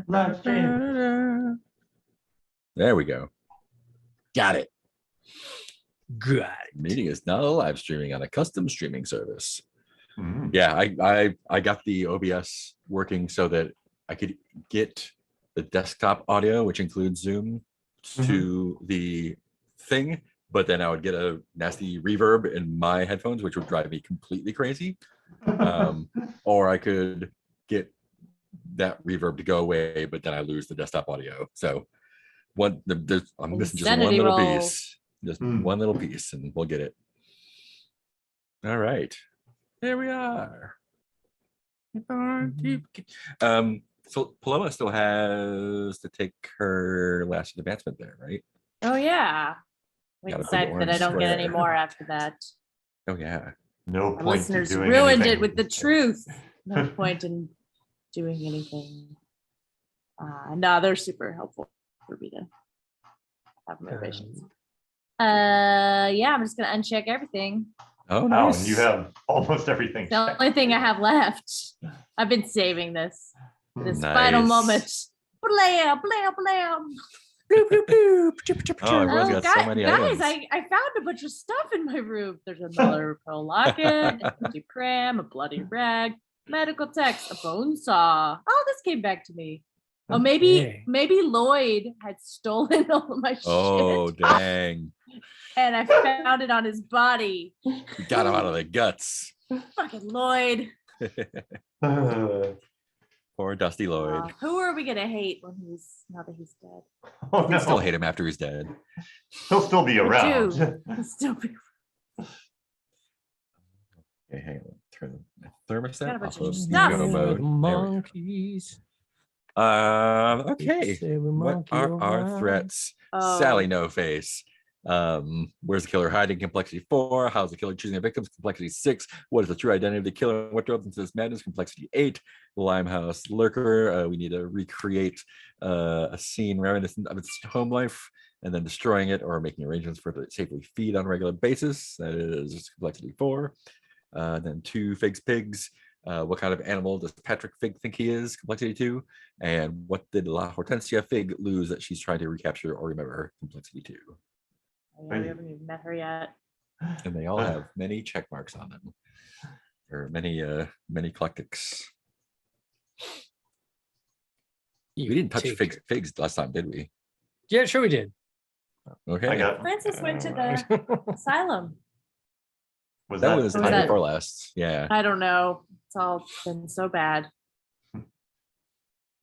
Live stream. There we go. Got it. Good. Meeting is now live streaming on a custom streaming service. Mm. Yeah, I got the OBS working so that I could get the desktop audio, which includes Zoom, to the thing, but then I would get a nasty reverb in my headphones, which would drive me completely crazy. Or I could get that reverb to go away, but then I lose the desktop audio. So I'm missing just one Insanity little roll. piece, just one little piece, and we'll get it. All right, here we are. So Paloma still has to take her last advancement there, right? Oh yeah. We Got a big decided that I orange don't get any square. more after that. Oh yeah. No Our point to listeners doing ruined anything. it with the truth. No point in doing anything. No, they're super helpful for me to have motivations. Yeah, I'm just gonna uncheck everything. Oh, Wow, nice. and you have almost everything. The only thing I have left. I've been saving this for this final Nice. moment. Blam, blam, blam. Oh, everyone's got so many guys, items. I found a bunch of stuff in my room. There's another pearl locket, a empty pram, a bloody rag, medical text, a bone saw. Oh, this came back to me. Oh, Okay. maybe Lloyd had stolen all of my Oh, shit, dang. and I found it on his body. You got him out of the guts. Fucking Lloyd. Poor Dusty Lloyd. Who are we gonna hate when now that he's dead? Oh, We no. still hate him after he's dead. He'll still be We around. do. He'll still be. Okay, hang on. Turn the thermostat Got a bunch off of of stuff. Neo mode. There we go. Monkeys. Okay. Say we What monkey are our around. threats? Oh. Sally No Face. Where's the killer hiding? Complexity 4. How's the killer choosing their victims? Complexity 6. What is the true identity of the killer? What drove into this madness? Complexity 8. Limehouse Lurker. We need to recreate a scene reminiscent of its home life and then destroying it or making arrangements for it to safely feed on a regular basis. That is complexity 4. Then 2 Figs Pigs. What kind of animal does Patrick Fig think he is? Complexity 2. And what did La Hortensia Fig lose that she's trying to recapture or remember? Complexity 2. Oh, yeah, we haven't even met her yet. And they all have many check marks on them. Or many eclectics. We didn't touch figs last time, did we? Yeah, sure we did. Okay. I got Francis went to the asylum. was that was was time that- before last. Yeah. I don't know. It's all been so bad.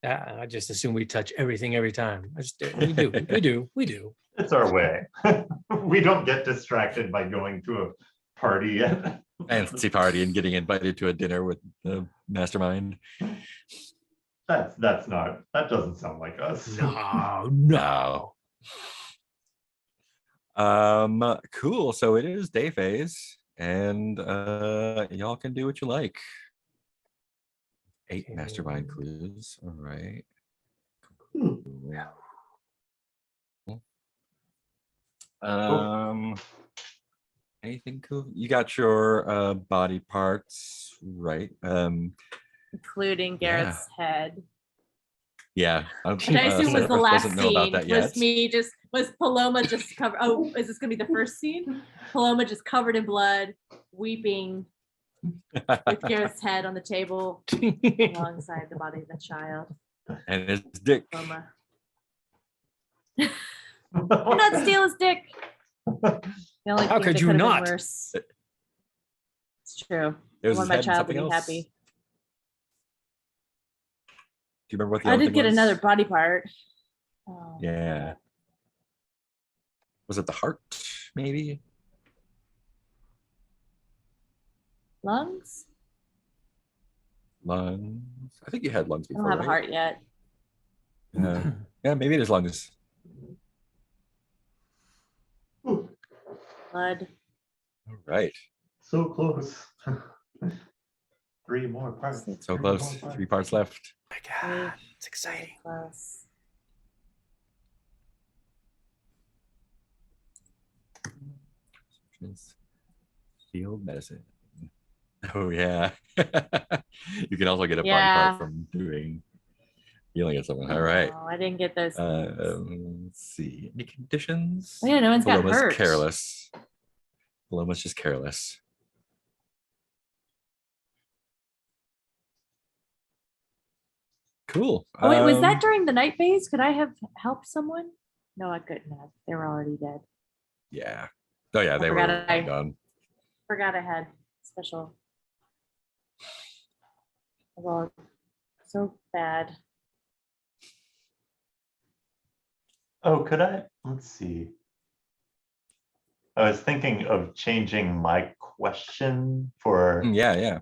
I just assume we touch everything every time. We do. it's our way. We don't get distracted by going to a party. Fancy party and getting invited to a dinner with the mastermind. That doesn't sound like us. No. Cool. So it is day phase, and y'all can do what you like. 8 mastermind clues. All right. Cool. Anything cool? You got your body parts, right? Including Garrett's head. Yeah. Which I assume was Sarah the last doesn't know about scene. that Was Paloma just covered? Oh, is this gonna be the first scene? Paloma just covered in blood, weeping with Garrett's head on the table alongside the body of the child. And his dick. Paloma. Do not steal his dick. The only How thing could that you could have been not? worse. It's true. It I was want his my head and child to something be else. happy. Do you remember what the I other did thing get was? another body part. Oh, Yeah. Was it the heart, maybe? lungs? Lungs. I think you had lungs I before. don't have a right? heart yet. Yeah, maybe it is lungs. Blood. All right. So close. 3 more parts. So 3 close. more parts. 3 parts left. My God, it's exciting. Close. Field medicine. Oh yeah. You can also get a body Yeah. part from doing Yelling at someone. All right. Oh, I didn't get those. Let's see. Any conditions? Oh, yeah, no one's got Paloma's hurt. careless. Paloma's just careless. Cool. Oh, wait, was Um, that during the night phase? Could I have helped someone? No, I couldn't have. They were already dead. Yeah. Oh yeah, I they were forgot I- gone. Forgot I had special. Well, so bad. Oh, could I? Let's see. I was thinking of changing my question for, Yeah, yeah.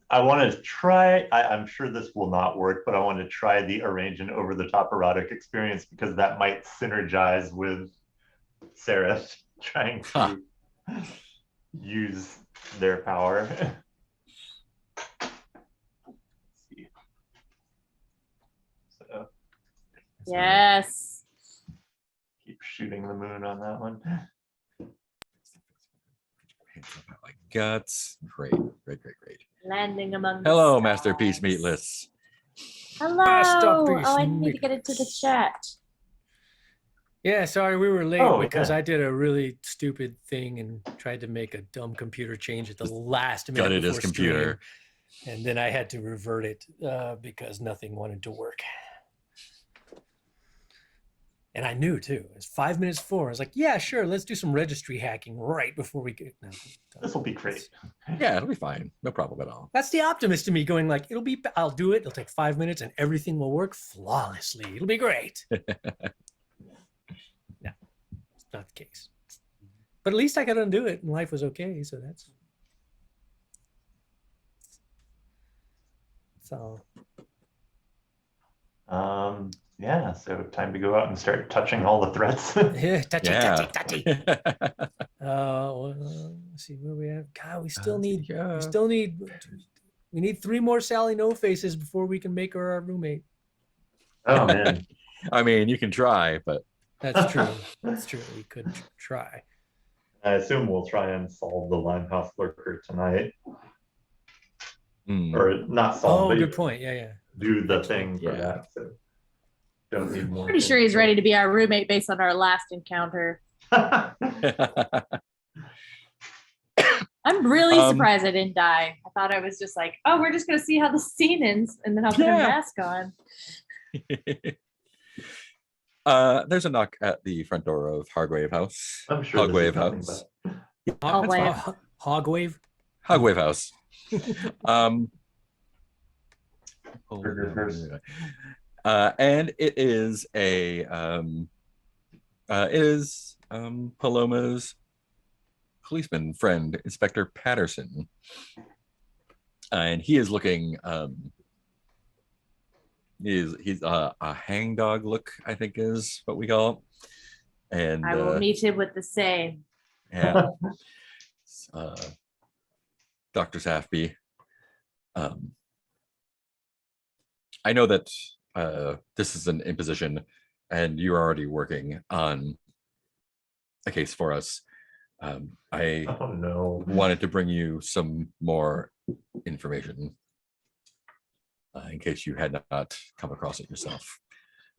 I want to try, I'm sure this will not work, but I want to try the arrange an over-the-top erotic experience because that might synergize with Seraph trying Huh. to use their power. Let's see. So Yes. keep shooting the moon on that one. Like guts. Great, great, great, great. Landing among. the Hello, Masterpiece stars. Meatless. Hello. Masterpiece Oh, I need to get into the Meatless. chat. Yeah, sorry we were late Oh, because yeah. I did a really stupid thing and tried to make a dumb computer change at the last minute. Gutted his before computer. stream, and then I had to revert it because nothing wanted to work. And I knew too. It was 5 minutes before. I was like, yeah, sure, let's do some registry hacking right before we get. No, This will be great. Yeah, it'll be fine. No problem at all. That's the optimist in me going like, I'll do it. It'll take 5 minutes and everything will work flawlessly. It'll be great. No, it's not the case. But at least I could undo it and life was okay. So that's all. Yeah, so time to go out and start touching all the threats. Yeah, touchy, Yeah. touchy, touchy. Well, let's see where we at. God, we still need. We need 3 more Sally No Faces before we can make her our roommate. Oh man. I mean, you can try, but That's true. That's true. We could try. I assume we'll try and solve the Limehouse lurker tonight. hmm. Or not solve, Oh, but good point. Yeah, yeah. do the thing for Yeah. that. So don't need more. Pretty sure he's ready to be our roommate based on our last encounter. I'm really Um, surprised I didn't die. I thought I was just like, oh, we're just gonna see how the scene ends, and then I'll put a Yeah. mask on. There's a knock at the front door of Hogwave House. I'm sure this Hogwave is nothing House. but Oh, That's wait. fine. Hogwave. Hogwave House. Burger first. And it is Paloma's policeman friend, Inspector Patterson. And he is looking he's a hangdog look, I think is what we call it. And I will meet him with the same. yeah. Dr. Safby. I know that this is an imposition and you're already working on a case for us. I Oh no. wanted to bring you some more information in case you had not come across it yourself.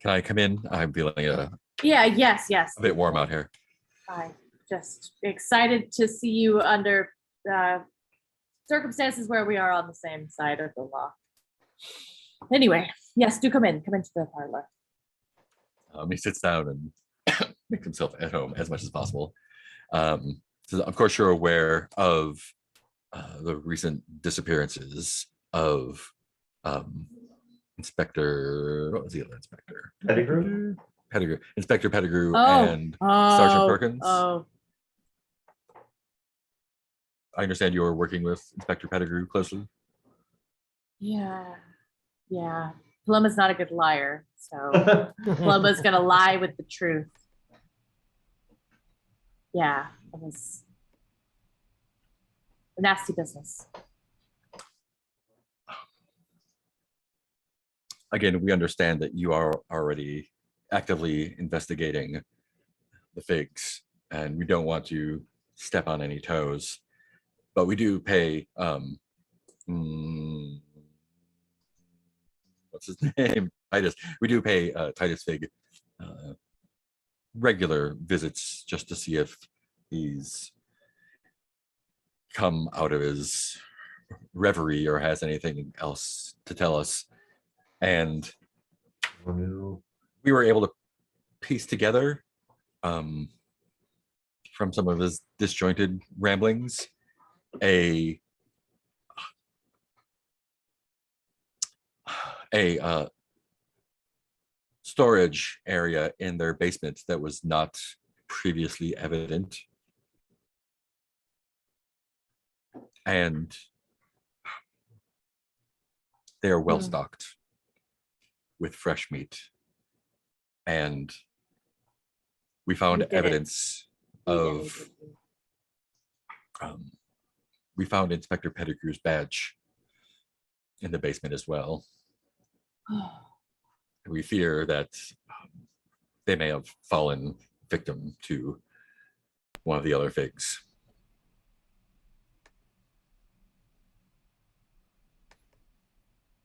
Can I come in? I'm feeling a Yeah, yes. bit warm out here. I'm just excited to see you under circumstances where we are on the same side of the law. Anyway, yes, do come in. Come into the parlor. He sits down and makes himself at home as much as possible. So of course, you're aware of the recent disappearances of Inspector. What was the other inspector? Pettigrew? Pettigrew, Inspector Pettigrew, Oh. and Sergeant Perkins. Oh, I understand you were working with Inspector Pettigrew closely. yeah. Paloma's not a good liar, so Paloma's gonna lie with the truth. Yeah, it was a nasty business. Again, we understand that you are already actively investigating the figs, and we don't want to step on any toes, but we do pay. Let's what's his name, Titus. We do pay Titus Fig regular visits just to see if he's come out of his reverie or has anything else to tell us. And we were able to piece together from some of his disjointed ramblings a storage area in their basement that was not previously evident. And they are well stocked with fresh meat. And we found evidence of, we found Inspector Pettigrew's badge in the basement as well. We fear that they may have fallen victim to one of the other figs.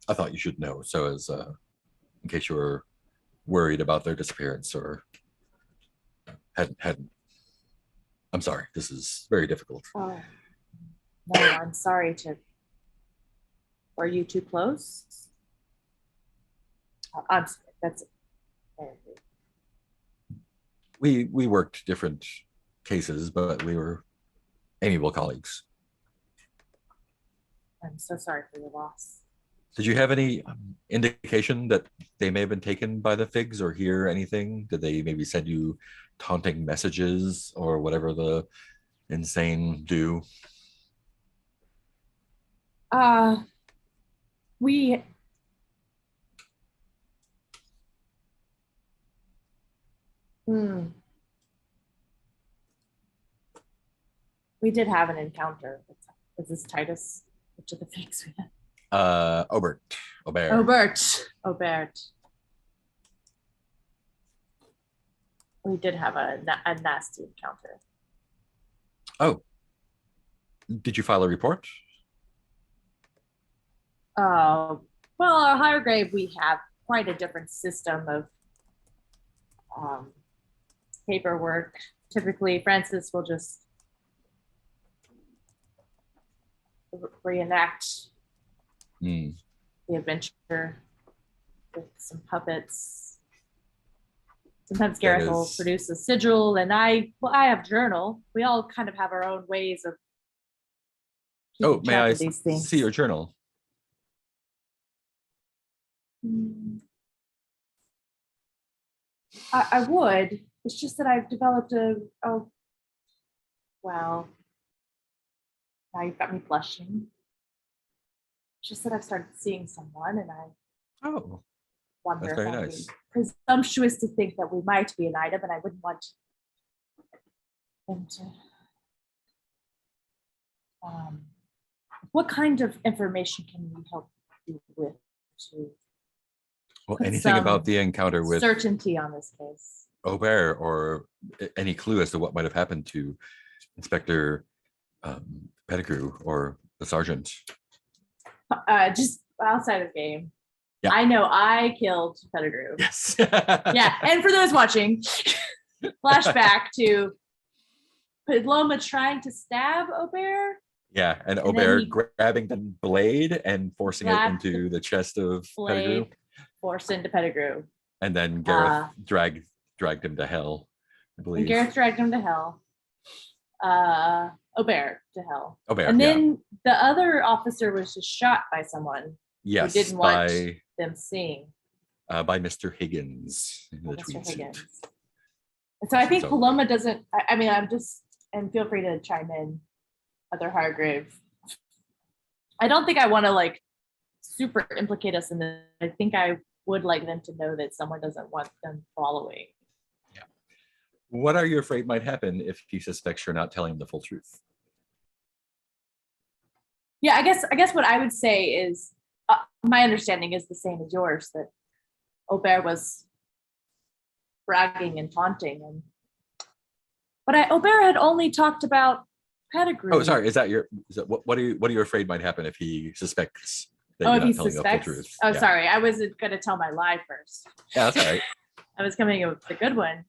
I thought you should know, so as in case you were worried about their disappearance or hadn't. I'm sorry, this is very difficult. Oh, no, I'm sorry to. Are you too close? I'm sorry, that's. We worked different cases, but we were amiable colleagues. I'm so sorry for your loss. Did you have any indication that they may have been taken by the figs or hear anything? Did they maybe send you taunting messages or whatever the insane do? We did have an encounter. Is this Titus? Which of the figs we had? Aubert. We did have a nasty encounter. Oh. Did you file a report? Well, our higher grade, we have quite a different system of paperwork. Typically, Francis will just reenact the adventure with some puppets. Sometimes Gareth will produce a sigil, and I have journal. We all kind of have our own ways of keeping track may I of these things. see your journal? I would. It's just that I've developed well, now you've got me blushing. It's just that I've started seeing someone, and I wonder that's if very I'm nice. presumptuous to think that we might be an item, and I wouldn't want them to. What kind of information can we help you with to Well, put anything some about the encounter with certainty on this case? Aubert, or any clue as to what might have happened to Inspector Pettigrew or the sergeant? Just outside of game. Yeah. I know I killed Pettigrew. Yes. Yeah, and for those watching, flashback to Paloma trying to stab Aubert. Yeah, and then Aubert he grabbing the blade and forcing it grabbed into the chest of Pettigrew, Blade forced into Pettigrew. and then Gareth dragged him to hell, I And believe. Gareth dragged him to hell. Aubert to hell. Aubert, And yeah. then the other officer was just shot by someone Yes, who didn't want them seeing. by Mr. Higgins. in the Mr. tweed suit. Higgins. And so I think So- Paloma doesn't, I mean, I'm just, and feel free to chime in, other Hargrave. I don't think I want to like super implicate us in this. I think I would like them to know that someone doesn't want them following. What are you afraid might happen if he suspects you're not telling him the full truth? Yeah, I guess what I would say is, my understanding is the same as yours, that Aubert was bragging and taunting, but Aubert had only talked about Pettigrew. Oh, sorry. Is that what are you afraid might happen if he suspects that Oh, you're if he not telling the full suspects. truth. Oh, Yeah. sorry. I wasn't gonna tell my lie first. Yeah, that's all right. I was coming up with the good one.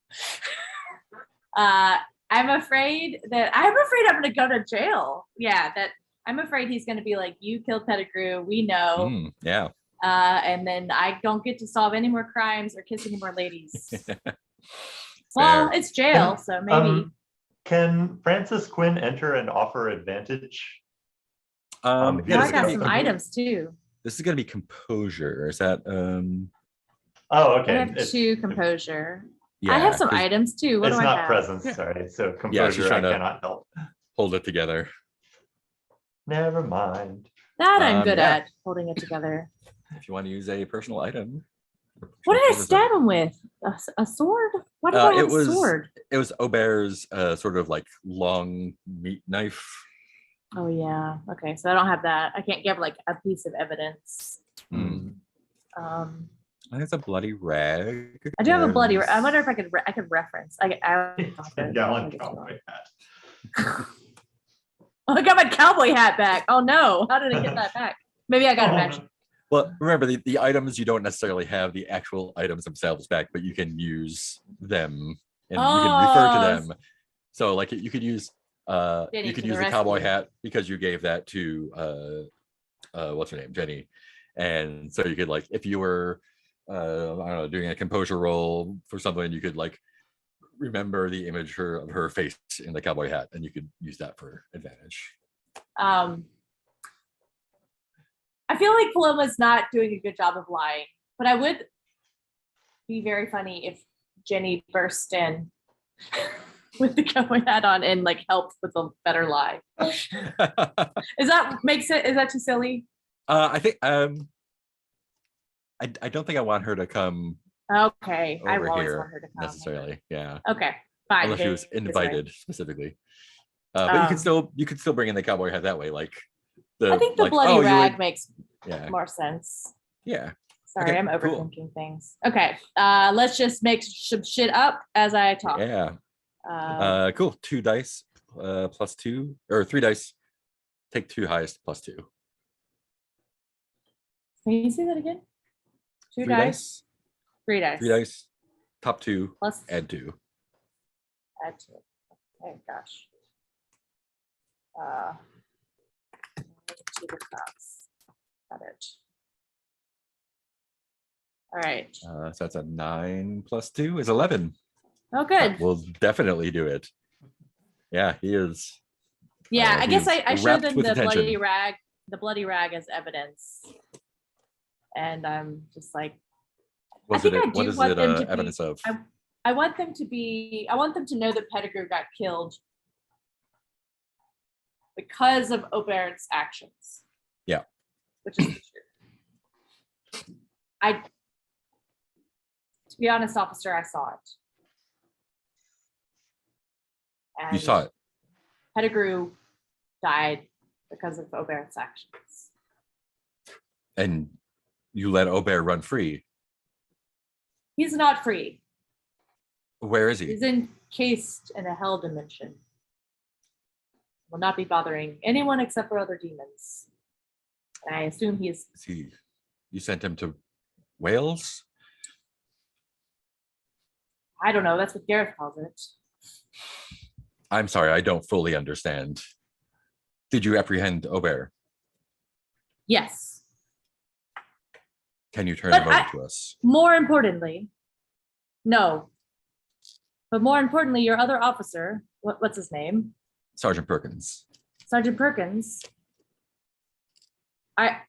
I'm afraid I'm gonna go to jail. Yeah, that I'm afraid he's gonna be like, you killed Pettigrew, we know. Yeah. And then I don't get to solve any more crimes or kiss any more ladies. Well, Fair. it's jail, so maybe. Can Francis Quinn enter and offer advantage? Um, Oh, Oh, I Yes, got yes, some okay. items too. This is gonna be composure. Is that Oh, I okay. have It's, 2 composure. yeah, I have some 'cause items too. What it's do I not have? presence, Yeah. sorry. So Yeah, she's composure, I trying to- cannot help. hold it together. Never mind. That I'm good yeah. at holding it together. If you want to use a personal item. What did I Personal stab him with? A sword? Why did I have it a was sword? it was Aubert's sort of like long meat knife. Oh yeah. Okay, so I don't have that. I can't give like a piece of evidence. Hmm. Um, I think it's a bloody rag. I do have a bloody. There's- I wonder if I could reference. I It's a gallon cowboy hat. Oh, I got my cowboy hat back. Oh no! How did I get that back? Maybe I got it back. Well, remember the items, you don't necessarily have the actual items themselves back, but you can use them and you can refer to Oh. them. So like you could use Jenny you could to use the the cowboy rescue. hat because you gave that to what's her name, Jenny. And so you could like if you were I don't know, doing a composure roll for something, you could like remember the image of her face in the cowboy hat and you could use that for advantage. I feel like Paloma's not doing a good job of lying, but I would be very funny if Jenny burst in with the cowboy hat on and like helped with a better lie. Is that makes it? Is that too silly? I think I don't think I want her to come Okay, I over always here want her to come. necessarily. Yeah. Okay, fine. Unless she was this way. invited specifically. But you could still bring in the cowboy hat that way. Like the I think the like, bloody oh, you rag would- makes yeah. more sense. Yeah. Sorry, Okay, I'm cool. overthinking things. Okay, let's just make some shit up as I talk. Yeah. Uh, Cool. 2 dice plus 2 or 3 dice. Take 2 highest plus 2. can you say that again? 2 3 dice, 3 dice, 3 dice. Top 2. plus Add 2. add 2. Oh gosh. To the tops. Got it. All right. So that's a 9 plus 2 is 11. Oh, good. We'll definitely do it. Yeah, he is. Yeah, I guess he's I showed wrapped them with the bloody attention. bloody rag as evidence. And I'm just like, What think I what do is want it them to be- evidence of? I want them to know that Pettigrew got killed because of Aubert's actions. Yeah. Which is true. To be honest, officer, I saw it. And You saw it. Pettigrew died because of Aubert's actions. And you let Aubert run free. He's not free. Where is he? He's encased in a hell dimension. Will not be bothering anyone except for other demons. And I assume he's Is he? You sent him to Wales? I don't know, that's what Gareth calls it. I'm sorry, I don't fully understand. Did you apprehend Aubert? Yes. Can you turn But him over to us? More importantly, no. But more importantly, your other officer, what's his name? Sergeant Perkins. Sergeant Perkins, I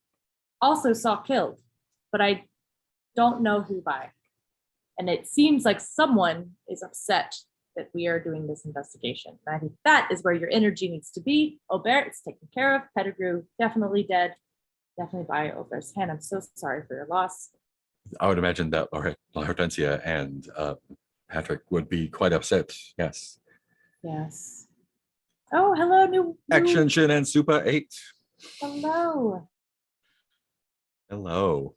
also saw killed, but I don't know who by. And it seems like someone is upset that we are doing this investigation. And I think that is where your energy needs to be. Aubert is taken care of. Pettigrew, definitely dead. Definitely by Aubert's hand. I'm so sorry for your loss. I would imagine that Hortensia and Patrick would be quite upset. Yes. Yes. Oh, hello, new Action Shin and Super 8. Hello. Hello.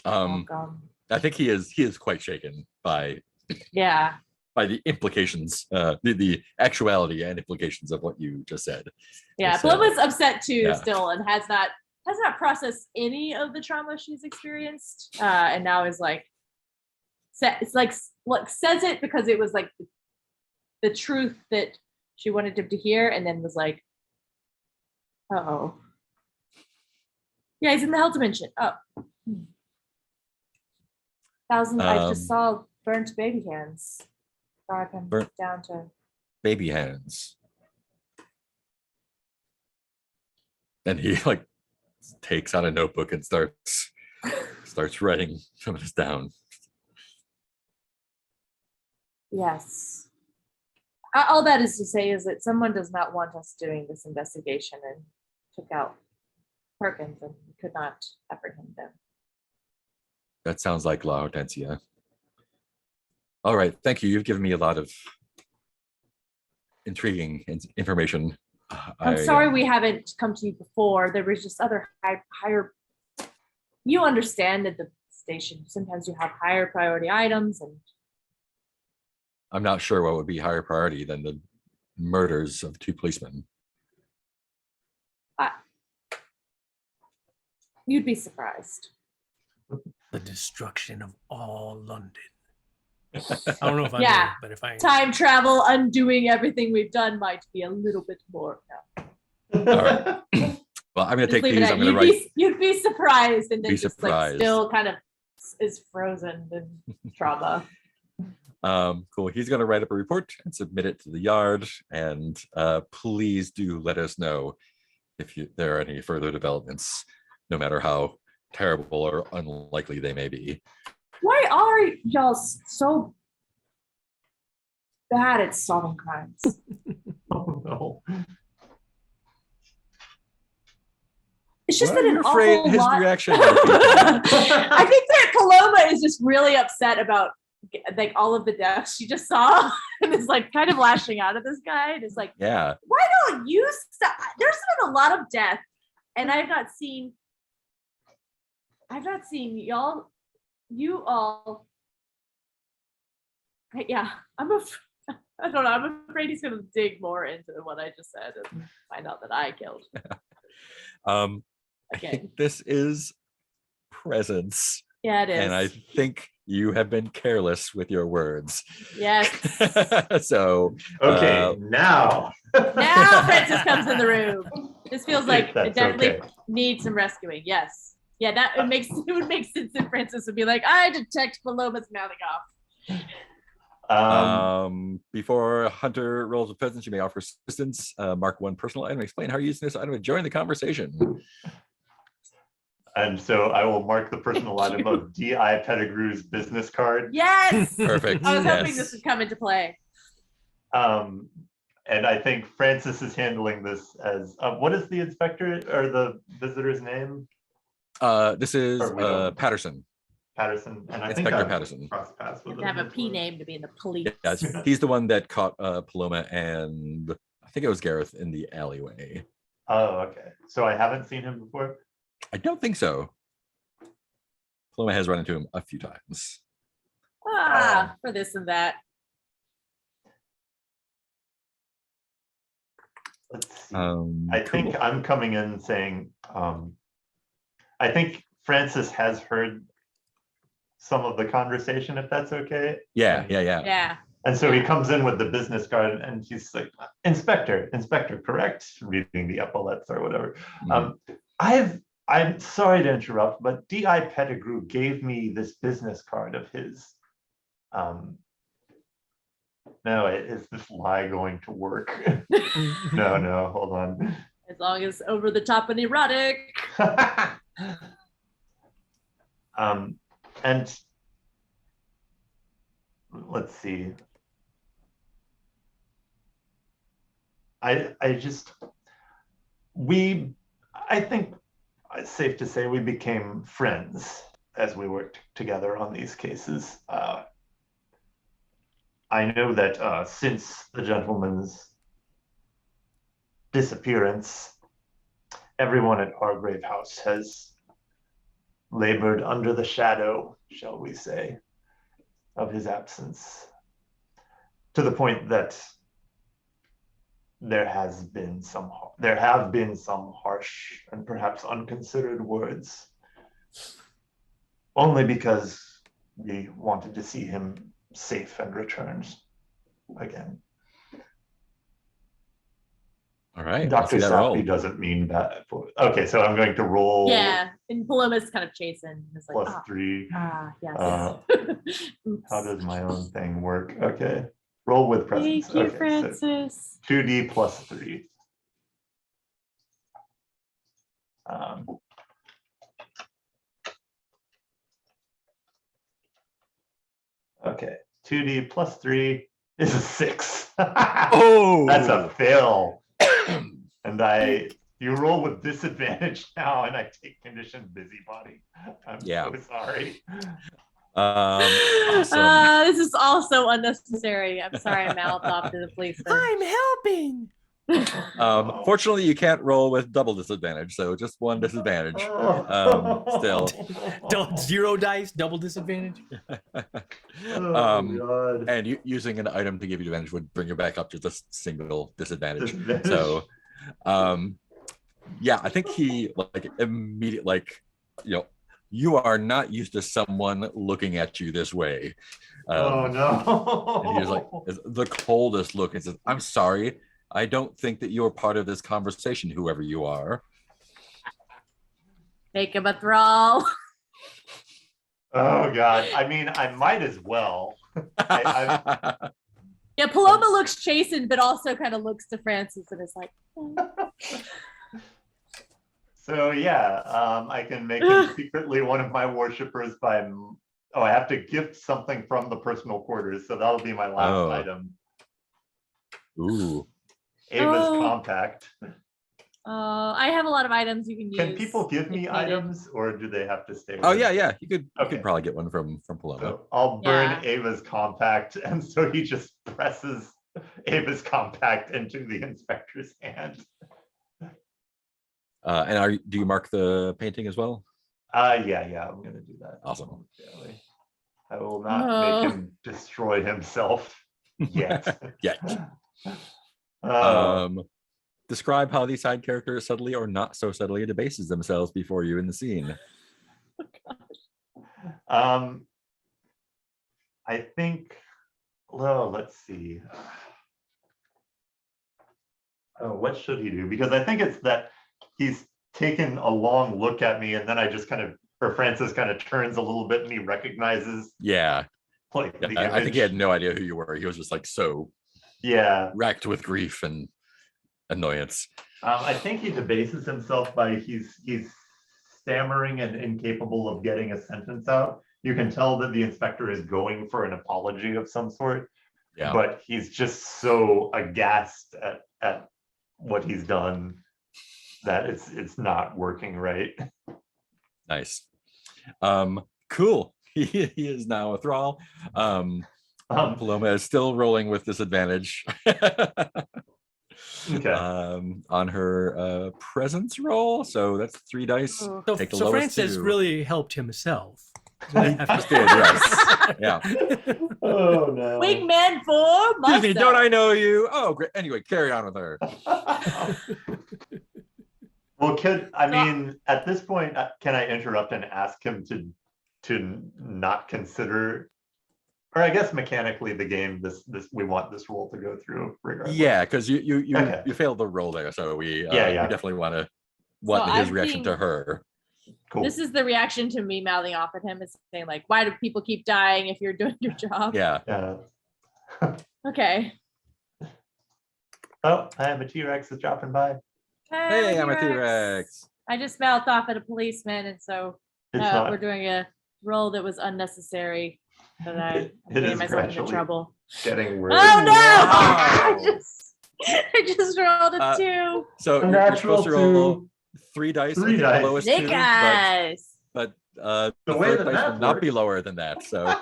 Welcome. I think he is quite shaken by Yeah. the implications, the actuality and implications of what you just said. Yeah. So, Paloma's upset too yeah. still and has not has not processed any of the trauma she's experienced, and now is like, it's like says it because it was like the truth that she wanted him to hear, and then was like, oh, yeah, he's in the hell dimension. Oh, thousand. I just saw burnt baby hands. Brought him down to baby hands. And he like takes out a notebook and starts writing some of this down. Yes. All that is to say is that someone does not want us doing this investigation and took out Perkins, and we could not apprehend them. That sounds like La Hortensia. All right, thank you. You've given me a lot of intriguing information. I'm sorry we haven't come to you before. There was just other higher. You understand that the station, sometimes you have higher priority items, and I'm not sure what would be higher priority than the murders of 2 policemen. You'd be surprised. The destruction of all London. I don't know if I Yeah. know, but if I Time travel, undoing everything we've done might be a little bit more. No. All right. Well, I'm going to Just take leave it these. at I'm going to write. you'd be surprised, and then Be just surprised. like still kind of is frozen in trauma. Cool. He's going to write up a report and submit it to the yard. And please do let us know if there are any further developments, no matter how terrible or unlikely they may be. Why are y'all so bad at solving crimes? Oh no. It's just Well, that an you're afraid awful his lot. reaction might be different. I think that Paloma is just really upset about like all of the deaths she just saw, and is like kind of lashing out at this guy. And it's like, Yeah. why don't you stop? There's been a lot of death, and I've not seen y'all. You all. Yeah, I don't know. I'm afraid he's gonna dig more into what I just said and find out that I killed. I Okay. think this is presence. Yeah, it is. And I think you have been careless with your words. Yes. So Okay, now. Now Francis comes in the room. This feels like That's it definitely okay. needs some rescuing. Yes. Yeah, it would make sense if Francis would be like, I detect Paloma's mouthing off. Before Hunter rolls with presence, you may offer assistance. Mark 1 personal item. Explain how you're using this item and join the conversation. And so I will mark the personal item of D.I. Pettigrew's business card. Yes. Perfect. I was hoping Yes. this would come into play. And I think Francis is handling this as what is the inspector or the visitor's name? This is Or we don't. Patterson, Patterson. And I Inspector think Patterson. crossed paths with To have a him P before. name to be in the police. Yes, he's the one that caught Paloma and I think it was Gareth in the alleyway. Oh, okay. So I haven't seen him before. I don't think so. Paloma has run into him a few times. For this and that. Let's see. Cool. I think I'm coming in saying, I think Francis has heard some of the conversation, if that's okay. Yeah. Yeah. And so he comes in with the business card and he's like, Inspector, correct? Reading the epaulets or whatever. I'm sorry to interrupt, but D.I. Pettigrew gave me this business card of his. No, is this lie going to work? No, hold on. As long as over the top and erotic. And let's see. I think it's safe to say we became friends as we worked together on these cases. I know that since the gentleman's disappearance, everyone at Hargrave House has labored under the shadow, shall we say, of his absence, to the point that there have been some harsh and perhaps unconsidered words, only because we wanted to see him safe and returned again. All right. Dr. Let's see that roll. Safi doesn't mean that. Okay, so I'm going to roll Yeah, and Paloma's kind of chasing. It's like, +3. yes. How does my own thing work? Okay. Roll with presence. Thank you, Okay, so Francis. 2D +3. Okay, 2D +3 is a 6. Oh, That's a fail. And you roll with disadvantage now, and I take condition busybody. I'm so sorry. Awesome. This is also unnecessary. I'm sorry, I mouthed off to the police. I'm helping. Fortunately, you can't roll with double disadvantage, so just one disadvantage. Still. Zero dice, double disadvantage. God. And using an item to give you advantage would bring you back up to just single disadvantage. Disadvantage. So, yeah, I think he like immediately, like, you are not used to someone looking at you this way. Oh no. And he was like the coldest look and says, "I'm sorry. I don't think that you're part of this conversation, whoever you are." Make him a thrall. Oh God. I mean, I might as well. Yeah, Paloma looks chastened, but also kind of looks to Francis and is like, So yeah, I can make him secretly one of my worshippers by. Oh, I have to gift something from the personal quarters, so that'll be my last item. Ooh. Ava's compact. I have a lot of items you can use. Can people give me if needed. items, or do they have to stay with Oh it? yeah. You could Okay. probably get one from Paloma. So I'll burn Yeah. Ava's compact, and so he just presses Ava's compact into the inspector's hand. And do you mark the painting as well? Yeah, I'm gonna do that. Awesome. I will not make him destroy himself yet. Describe how the side character subtly or not so subtly debases themselves before you in the scene. I think, well, let's see. Oh, what should he do? Because I think it's that he's taken a long look at me, and then I just kind of, or Francis kind of turns a little bit and he recognizes. Yeah. Like the I think he image. had no idea who you were. He was just like so racked with grief and annoyance. I think he debases himself by he's stammering and incapable of getting a sentence out. You can tell that the inspector is going for an apology of some sort, but he's just so aghast at what he's done that it's not working right. Nice. Cool. He is now a thrall. Paloma is still rolling with disadvantage. Okay. On her presence roll, so that's 3 dice. So Take the lowest Francis 2. really helped himself. He just did, yes. Yeah. Oh no. Wingman for Excuse me, don't myself. I know you? Oh, great. Anyway, carry on with her. Well, at this point, can I interrupt and ask him to not consider, or I guess mechanically the game, this we want this roll to go through regardless. Yeah, because you Okay. you failed the roll there, so we we Yeah. definitely want his I'm reaction to being- her. Cool. This is the reaction to me mouthing off at him. Is saying like, why do people keep dying if you're doing your job? Yeah. Okay. Oh, I have a T-Rex is dropping by. Hey, I'm a T-Rex. I just mouthed off at a policeman, and so It's not. we're doing a roll that was unnecessary. That I'm It getting is myself into gradually trouble. getting worse. Oh no! Wow. I just rolled a 2. So A you're natural supposed to roll 3 dice. Three and take dice. The lowest Snake 2, eyes. but the The way third the dice math will not be works. lower than that. So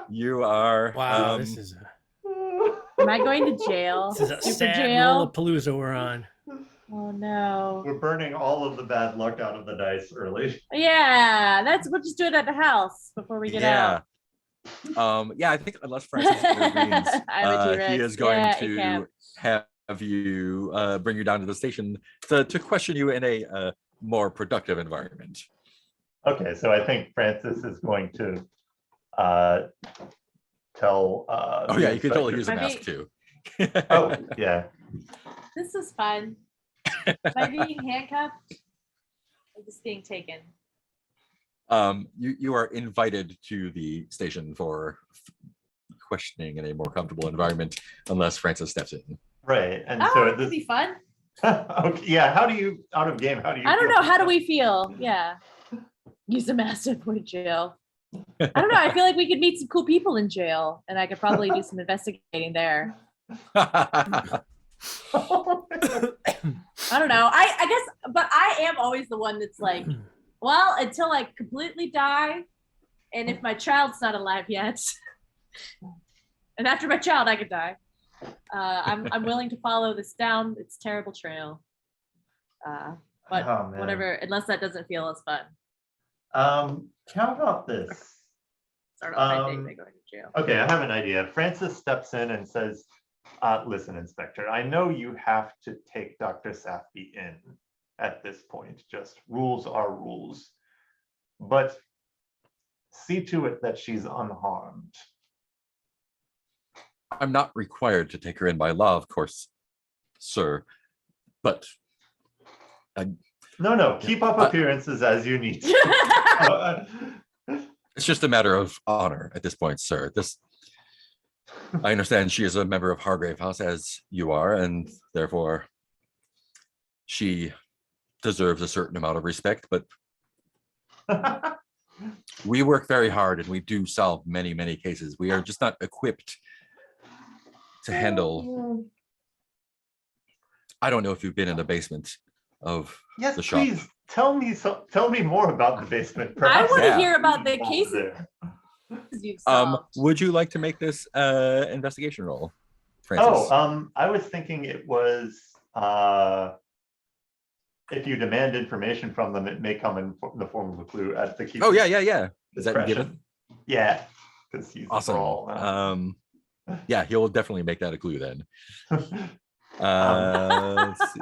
you are Wow, this is Am I going to jail? a Super sad jail? Lollapalooza we're on. Oh no. We're burning all of the bad luck out of the dice early. Yeah, we'll just do it at the house before we get out. Yeah, I think unless Francis agrees, I'm a T-Rex. he is going Yeah, to ACAB. have you bring you down to the station to question you in a more productive environment. Okay, so I think Francis is going to tell. Oh yeah, you can totally use a I mask mean- too. Oh, yeah. This is fun. Am I being handcuffed? I'm just being taken. You are invited to the station for questioning in a more comfortable environment, unless Francis steps in. Right. And Oh, so that'd this, be fun. okay, yeah. How do you, out of game, how do you? I don't feel? know. How do we feel? Yeah. Use a master point jail. I don't know. I feel like we could meet some cool people in jail, and I could probably do some investigating there. I don't know. I guess, but I am always the one that's like, well, until I completely die, and if my child's not alive yet, and after my child, I could die. I'm willing to follow this down its terrible trail. But Oh, man. whatever, unless that doesn't feel as fun. How about this? Start off my day Um, by going to jail. Okay, I have an idea. Francis steps in and says, listen, Inspector, I know you have to take Dr. Safdie in at this point. Just rules are rules. But see to it that she's unharmed. I'm not required to take her in by law, of course, sir, but No, keep up appearances as you need to. it's just a matter of honor at this point, sir. I understand she is a member of Hargrave House, as you are, and therefore she deserves a certain amount of respect, but we work very hard and we do solve many, many cases. We are just not equipped to handle. I don't know if you've been in the basement of Yes, the shop. please tell me more about the basement. I Perhaps want to Yeah. hear about the over cases there. you've solved. Would you like to make this investigation roll, Oh, Francis? I was thinking it was if you demand information from them, it may come in the form of a clue at the keeper's Oh yeah. Is that discretion. given? Yeah, because he's a Awesome. brawl now. Yeah, he'll definitely make that a clue then. Let's see.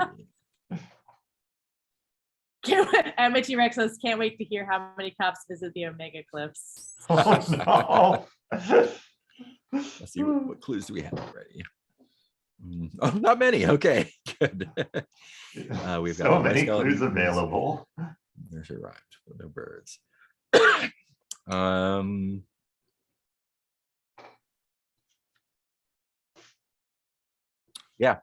Emma T-Rex says, can't wait to hear how many cops visit the Omega Cliffs. Oh, no. Let's see what clues do we have already. Oh, not many. Okay, good. We've got So no many skeletons. clues available. There's arrived, but no birds. Yeah.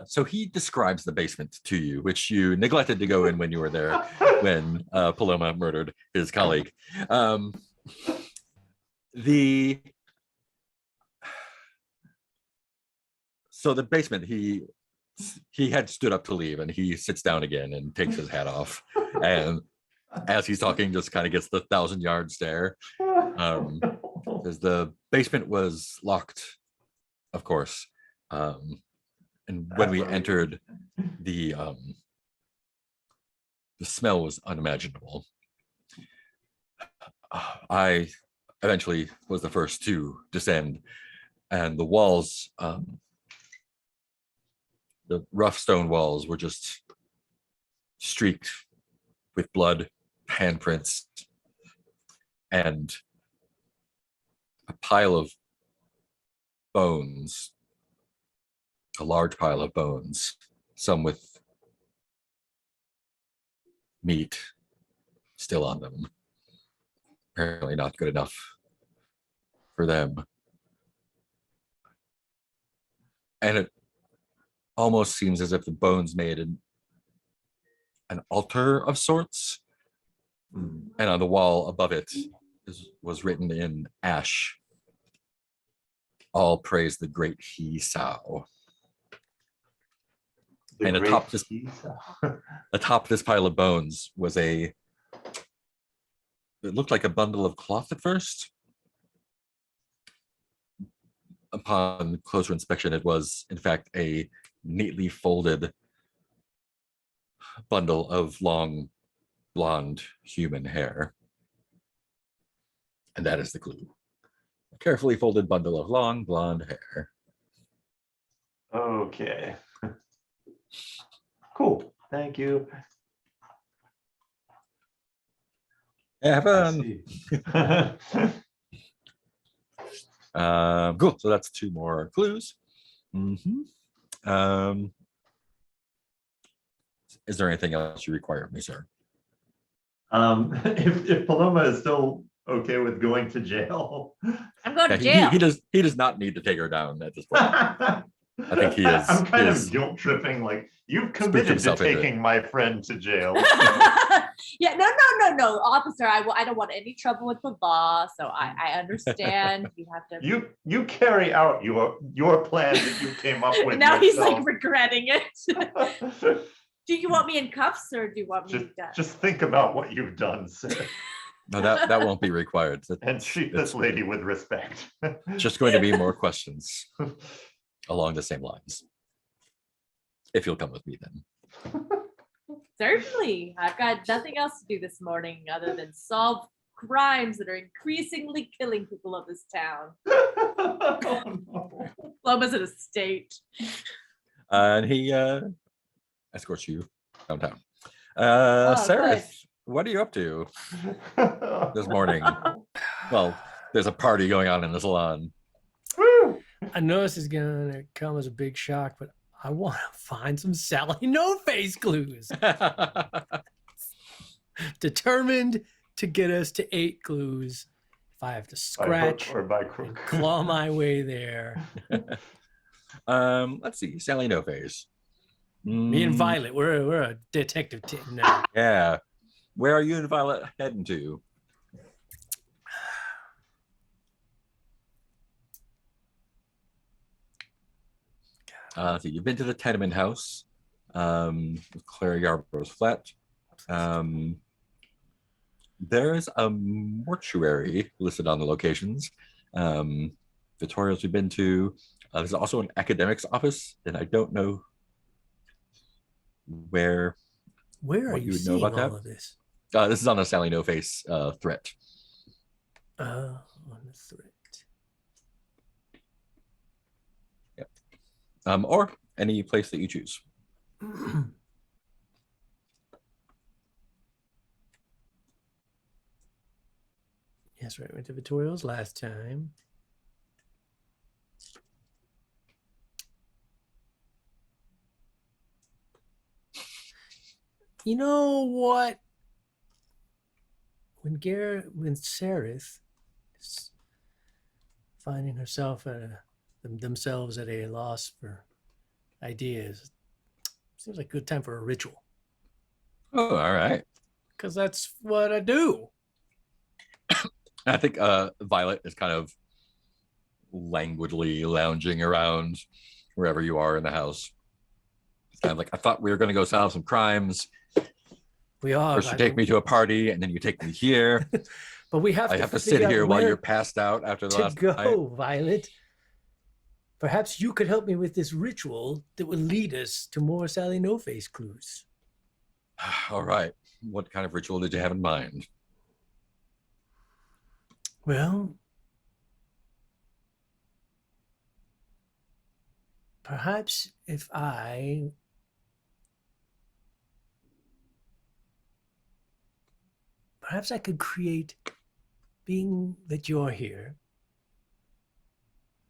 So he describes the basement to you, which you neglected to go in when you were there, when Paloma murdered his colleague. So the basement, he had stood up to leave, and he sits down again and takes his hat off, and as he's talking, just kind of gets the 1,000-yard stare. Because the basement was locked, of course. And when we entered, the smell was unimaginable. I eventually was the first to descend, and the walls, the rough stone walls, were just streaked with blood, handprints, and a pile of bones, a large pile of bones, some with meat still on them. Apparently not good enough for them. And it almost seems as if the bones made an altar of sorts. And on the wall above it was written in ash, "All praise the great He Sao." And atop this pile of bones was it looked like a bundle of cloth at first. Upon closer inspection, it was in fact a neatly folded bundle of long blonde human hair. And that is the clue. A carefully folded bundle of long blonde hair. Okay. Cool. Thank you. Yeah, have I fun. see. Cool. So that's 2 more clues. Is there anything else you require of me, sir? If Paloma is still okay with going to jail. I'm going to Yeah, jail. he does not need to take her down at this point. I think he is. I'm kind his of guilt tripping, like, you've spooked committed to himself into it. taking my friend to jail. Yeah, no, officer. I don't want any trouble with the law, so I understand. You have to. You carry out your plan that you came up with. Now he's yourself. like regretting it. Do you want me in cuffs or do you want me done? Just think about what you've done, sir, No, that won't be required. and treat this lady with respect. Just going to be more questions along the same lines. If you'll come with me, then. Certainly. I've got nothing else to do this morning other than solve crimes that are increasingly killing people of this town. Oh, no. Loma's in a state. And he escorts you downtown. Oh, Sarah, good. what are you up to this morning? Well, there's a party going on in the salon. Woo! I know this is gonna come as a big shock, but I want to find some Sally No Face clues. Determined to get us to 8 clues. If I have to By hook scratch or by and crook. claw my way there. Let's see. Sally No Face. Me and Violet, we're a detective team now. Yeah. Where are you and Violet heading to? So you've been to the tenement house, with Claire Yarborough's flat. There's a mortuary listed on the locations. Victoria's we've been to. There's also an academic's office, and I don't know where. Where are What you you would know seeing about all that? of this? This is on a Sally No Face threat. On the threat. Or any place that you choose. Yes, right. Went to Vittorio's last time. You know what? When Sarith is finding herself themselves at a loss for ideas, seems like a good time for a ritual. Oh, all right. Because that's what I do. I think Violet is kind of languidly lounging around wherever you are in the house. It's kind of like, I thought we were going to go solve some crimes. We are. First you take me to a party, and then you take me here. But we have I to have to figure sit out here while where you're passed out after the to last go, night. Violet. Perhaps you could help me with this ritual that will lead us to more Sally No Face clues. All right. What kind of ritual did you have in mind? Well, perhaps I could create, being that you're here,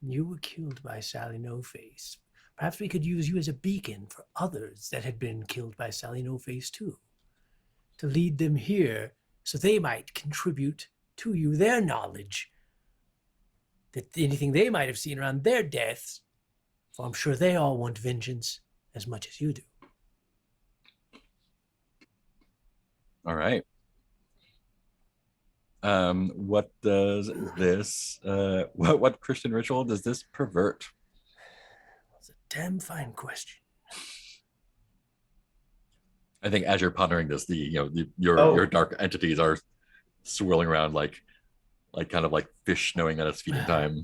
you were killed by Sally No Face. Perhaps we could use you as a beacon for others that had been killed by Sally No Face too, to lead them here so they might contribute to you their knowledge, that anything they might have seen around their deaths, for I'm sure they all want vengeance as much as you do. All right. What does this what Christian ritual does this pervert? That's a damn fine question. I think as you're pondering this, your dark entities are swirling around like kind of like fish knowing that it's feeding time.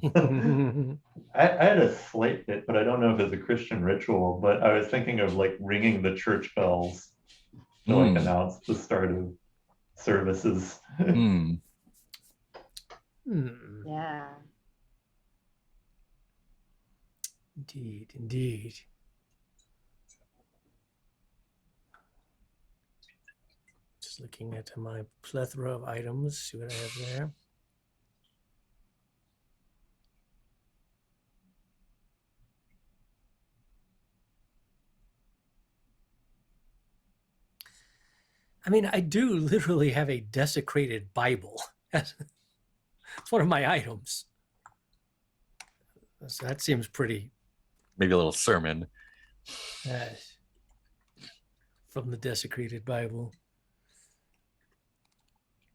I had a slight bit, but I don't know if it's a Christian ritual, but I was thinking of like ringing the church bells to like announce the start of services. Yeah. Indeed, indeed. Just looking at my plethora of items, see what I have there. I mean, I do literally have a desecrated Bible. It's one of my items. So that seems pretty Maybe a little sermon. from the desecrated Bible.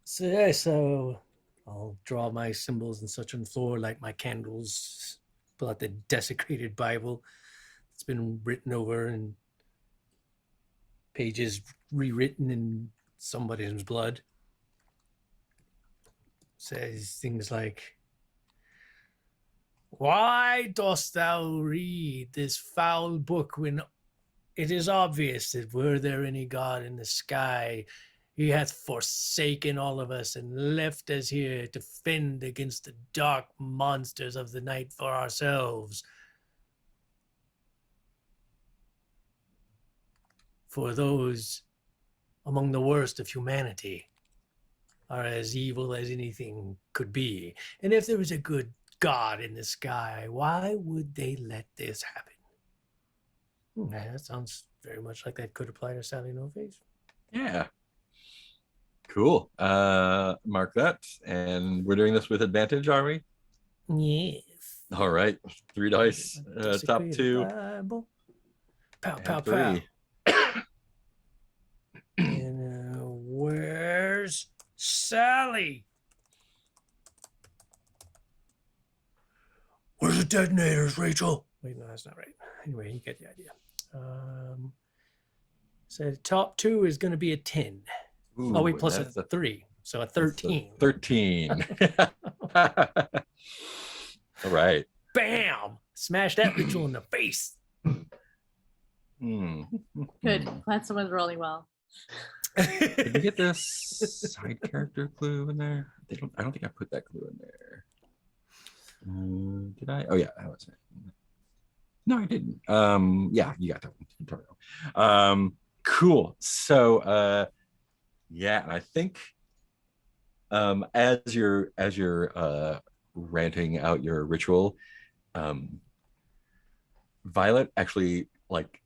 So yeah, so I'll draw my symbols and such on the floor, light my candles, pull out the desecrated Bible. It's been written over and pages rewritten in somebody's blood. Says things like, "Why dost thou read this foul book when it is obvious that were there any God in the sky, he hath forsaken all of us and left us here to fend against the dark monsters of the night for ourselves. For those among the worst of humanity are as evil as anything could be. And if there was a good God in the sky, why would they let this happen?" That sounds very much like that could apply to Sally No Face. Yeah. Cool. Mark that. And we're doing this with advantage, are we? Yes. All right. 3 dice. Top Desecrated 2. Bible. Pow, and pow, 3. pow. And where's Sally? Where's the detonators, Rachel? Wait, no, that's not right. Anyway, you get the idea. So the top 2 is going to be a 10. Oh, wait, plus a that's 3. So a that's a 13. 13. All right. Bam! Smash that ritual in the face. Hmm. Good. Glad someone's rolling well. Did we get this side character clue in there? I don't think I put that clue in there. Did I? Oh yeah, that was it. No, I didn't. Yeah, you got that one. Cool. So yeah, and I think as you're ranting out your ritual, Violet actually like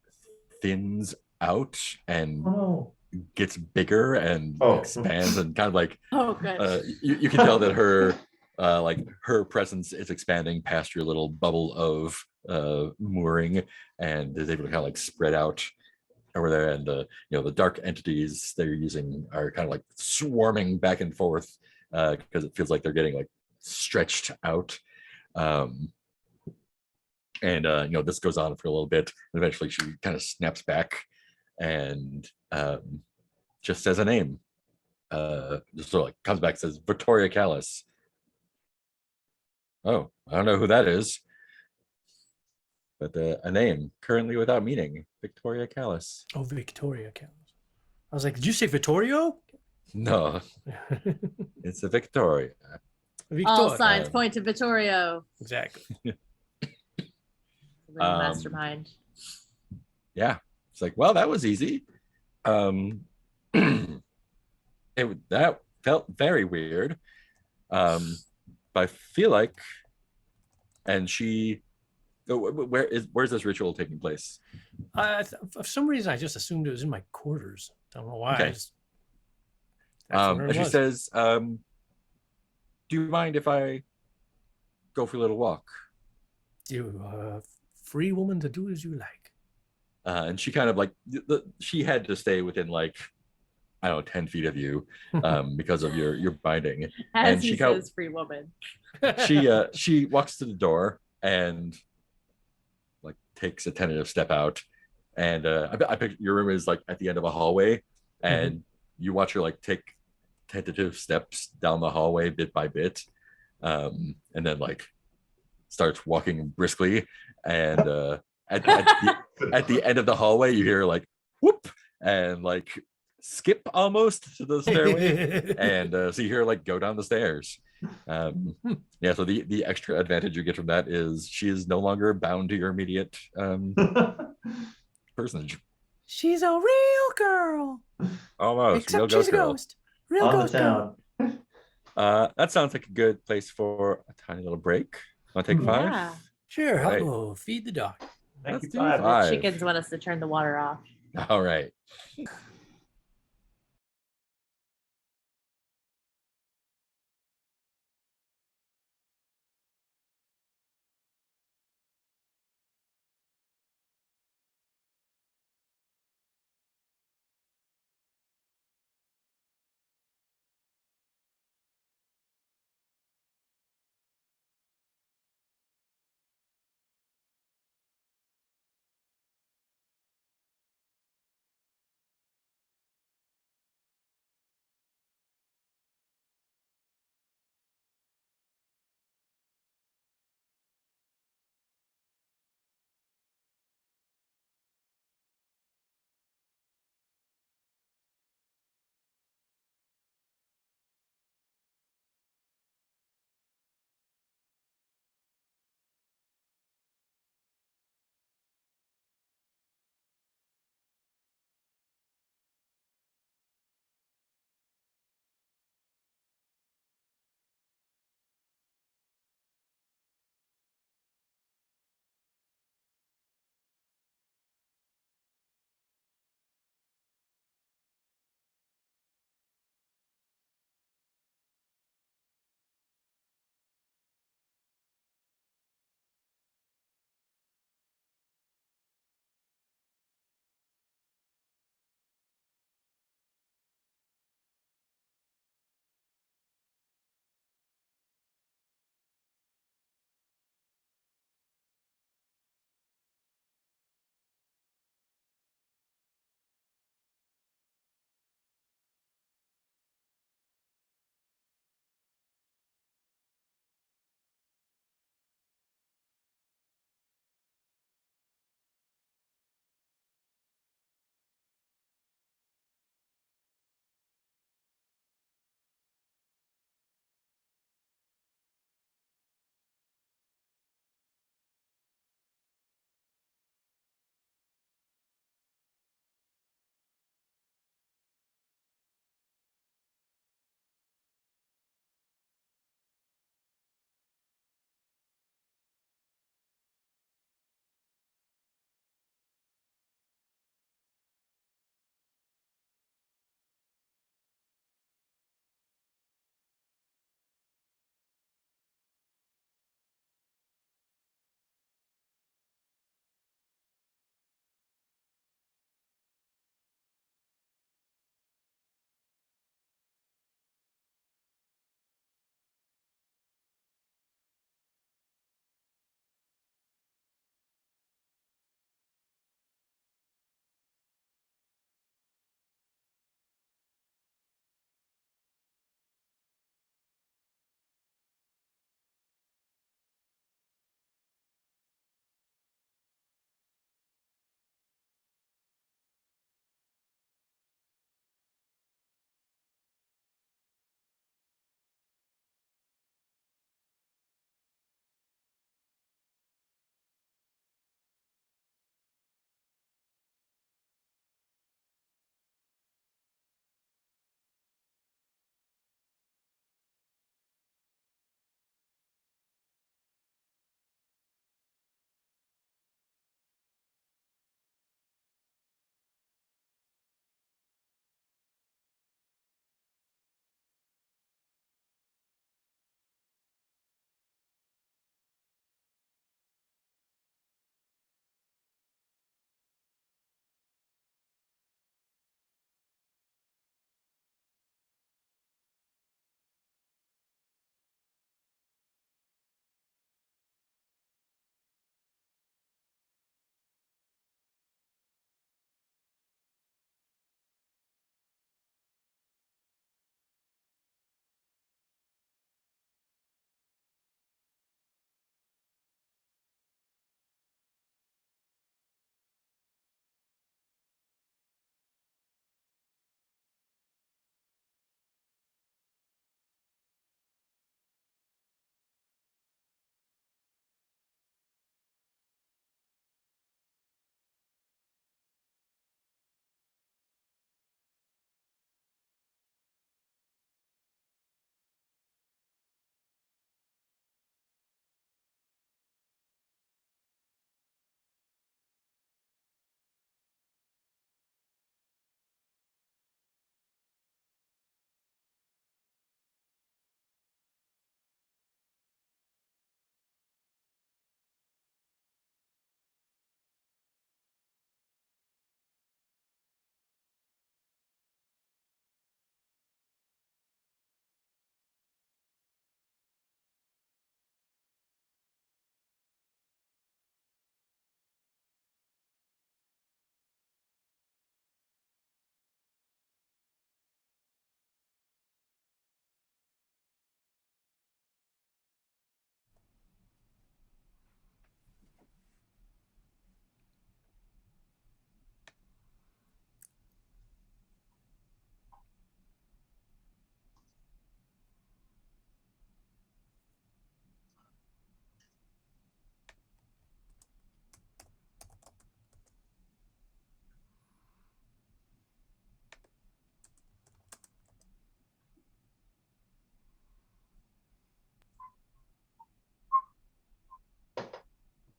thins out and Oh. gets bigger and Oh. expands and kind of like Oh, good. you can tell that her like her presence is expanding past your little bubble of mooring and is able to kind of like spread out over there, and you know, the dark entities they're using are kind of like swarming back and forth because it feels like they're getting like stretched out. And you know, this goes on for a little bit, and eventually she kind of snaps back and just says a name. Just sort of like comes back and says Victoria Callis. Oh, I don't know who that is, but a name currently without meaning, Victoria Callis. Oh, Victoria counts. I was like, did you say Vittorio? No, it's a Victoria. All signs Um, point to Vittorio, Exactly. the real Um, mastermind. Yeah, it's like, well, that was easy. That felt very weird. But I feel like, and she, where's this ritual taking place? For some reason, I just assumed it was in my quarters. I don't know why. Okay. That's where it And she was. says, do you mind if I go for a little walk? You free woman to do as you like. And she kind of like, she had to stay within like, I don't know, 10 feet of you because of your binding. As and he she go- says, free woman. She walks to the door and like takes a tentative step out, and I picture your room is like at the end of a hallway, and you watch her like take tentative steps down the hallway bit by bit, and then like starts walking briskly, and at the end of the hallway you hear like whoop and like skip almost to the stairway, and so you hear her like go down the stairs. Yeah, so the extra advantage you get from that is she is no longer bound to your immediate personage. She's a real girl. Almost real Except she's ghost a girl. ghost. Real On the ghost girl. town. That sounds like a good place for a tiny little break. Want to take five? Yeah. Sure, Right. I'll go feed the dog. Thank Let's you, do five. The five. chickens want us to turn the water off. All right.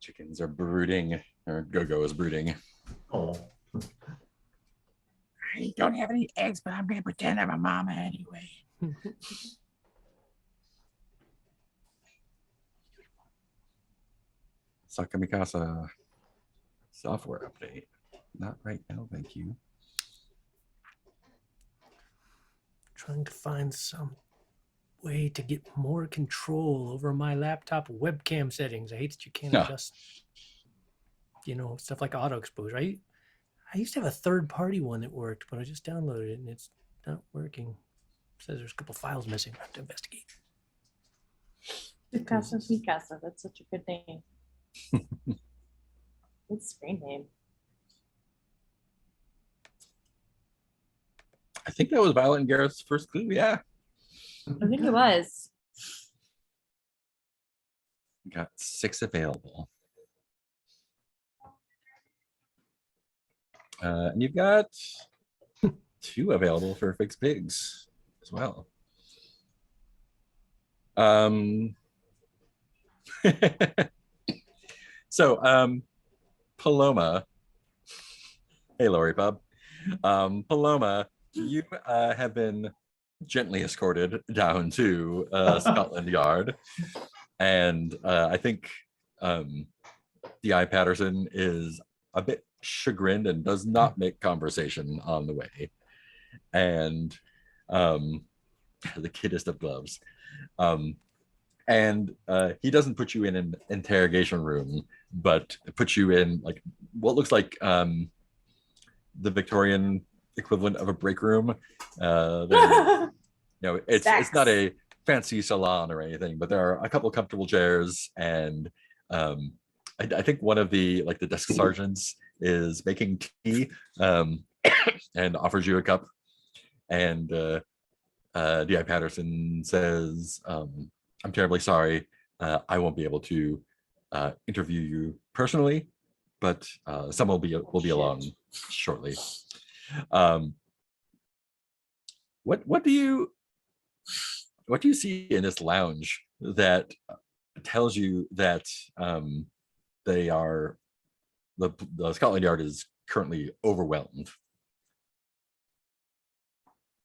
Chickens are brooding, or Go-Go is brooding. Oh, I don't have any eggs, but I'm gonna pretend I'm a mama anyway. Sakamikasa software update. Not right now, thank you. Trying to find some way to get more control over my laptop webcam settings. I hate that you can't Yeah. adjust, stuff like auto exposure. I used to have a third-party one that worked, but I just downloaded it and it's not working. It says there's a couple files missing. I have to investigate. Mikasa. That's such a good name. Good screen name. I think that was Violet and Garrett's first clue. Yeah. I think it was. Got 6 available. And you've got 2 available for Fix Pigs as well. So Paloma. Hey, Lori Pub. Paloma, you have been gently escorted down to Scotland Yard. And I think D.I. Patterson is a bit chagrined and does not make conversation on the way. And the kiddest of gloves. And he doesn't put you in an interrogation room, but puts you in like what looks like the Victorian equivalent of a break room. It's not a fancy salon or anything, but there are a couple of comfortable chairs, and I think one of the desk sergeants is making tea and offers you a cup, and D.I. Patterson says, I'm terribly sorry, I won't be able to interview you personally, but someone will be along shortly. What do you see in this lounge that tells you that the Scotland Yard is currently overwhelmed?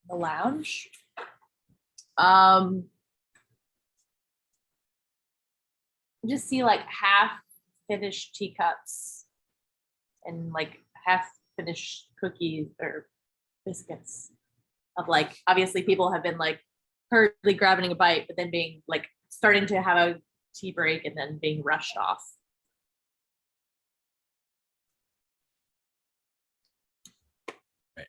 The lounge. Just see like half finished teacups and like half finished cookies or biscuits of like, obviously people have been like hurriedly grabbing a bite, but then being like starting to have a tea break and then being rushed off. Right.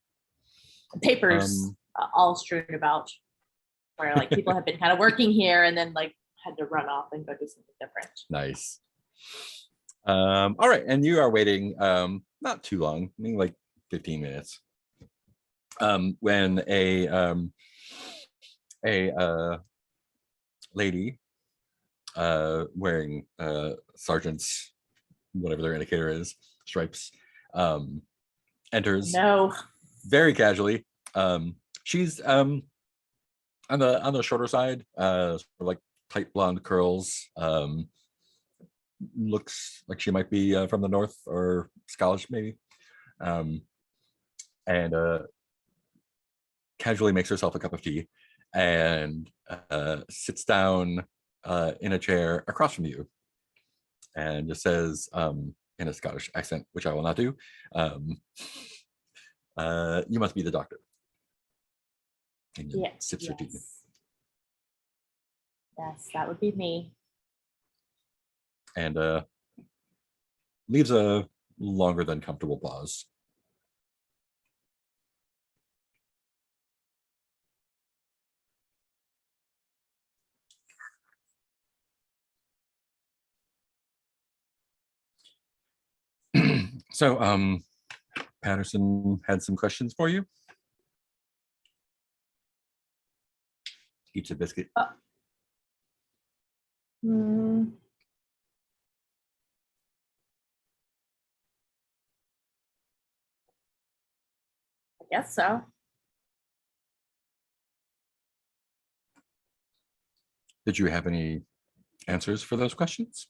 Papers all strewn about where like people have been kind of working here and then like had to run off and go do something different. Nice. All right, and you are waiting not too long, I mean like 15 minutes. When a lady wearing sergeant's whatever their indicator is, stripes, enters No. very casually. She's on the shorter side, sort of like tight blonde curls. Looks like she might be from the north or Scottish maybe, and casually makes herself a cup of tea and sits down in a chair across from you and just says in a Scottish accent, which I will not do, you must be the doctor. And Yeah. sips her tea. Yes, that would be me. And leaves a longer than comfortable pause. So Patterson had some questions for you. Eats a biscuit. Hmm. I guess so. Did you have any answers for those questions?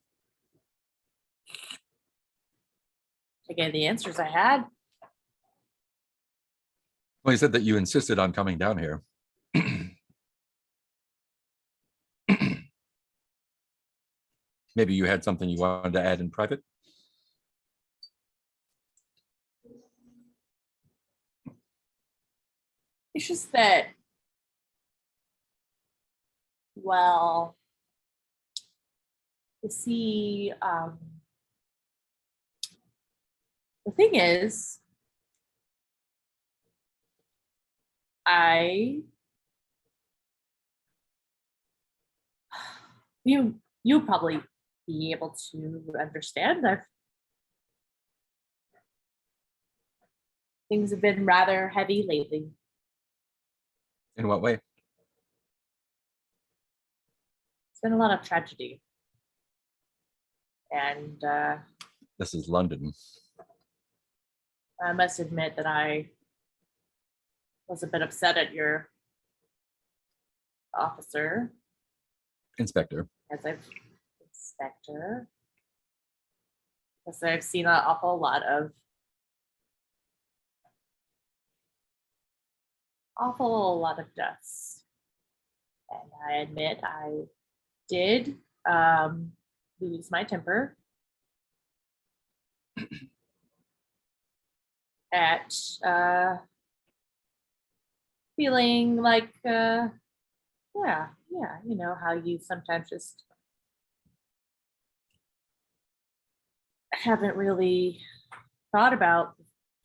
I gave the answers I had. Well, you said that you insisted on coming down here. Maybe you had something you wanted to add in private? It's just that, well, to see, the thing is, you'll probably be able to understand that things have been rather heavy lately. In what way? It's been a lot of tragedy. And This is London. I must admit that I was a bit upset at your officer, Inspector. as I've inspector, because I've seen an awful lot of deaths, and I admit I did lose my temper at feeling like yeah, you know how you sometimes just haven't really thought about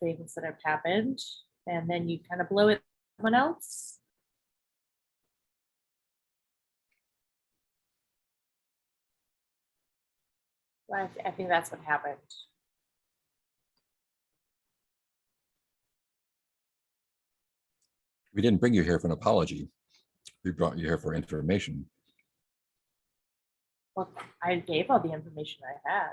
things that have happened, and then you kind of blow it on someone else. I think that's what happened. We didn't bring you here for an apology. We brought you here for information. Well, I gave all the information I had.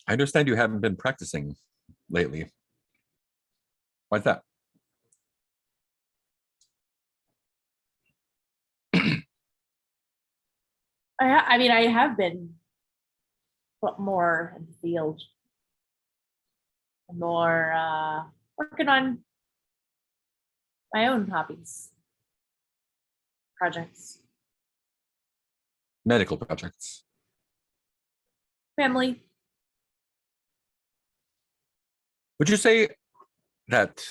I understand you haven't been practicing lately. Why's that? I mean, I have been more in the field, more working on my own hobbies, projects, Medical projects. family. Would you say that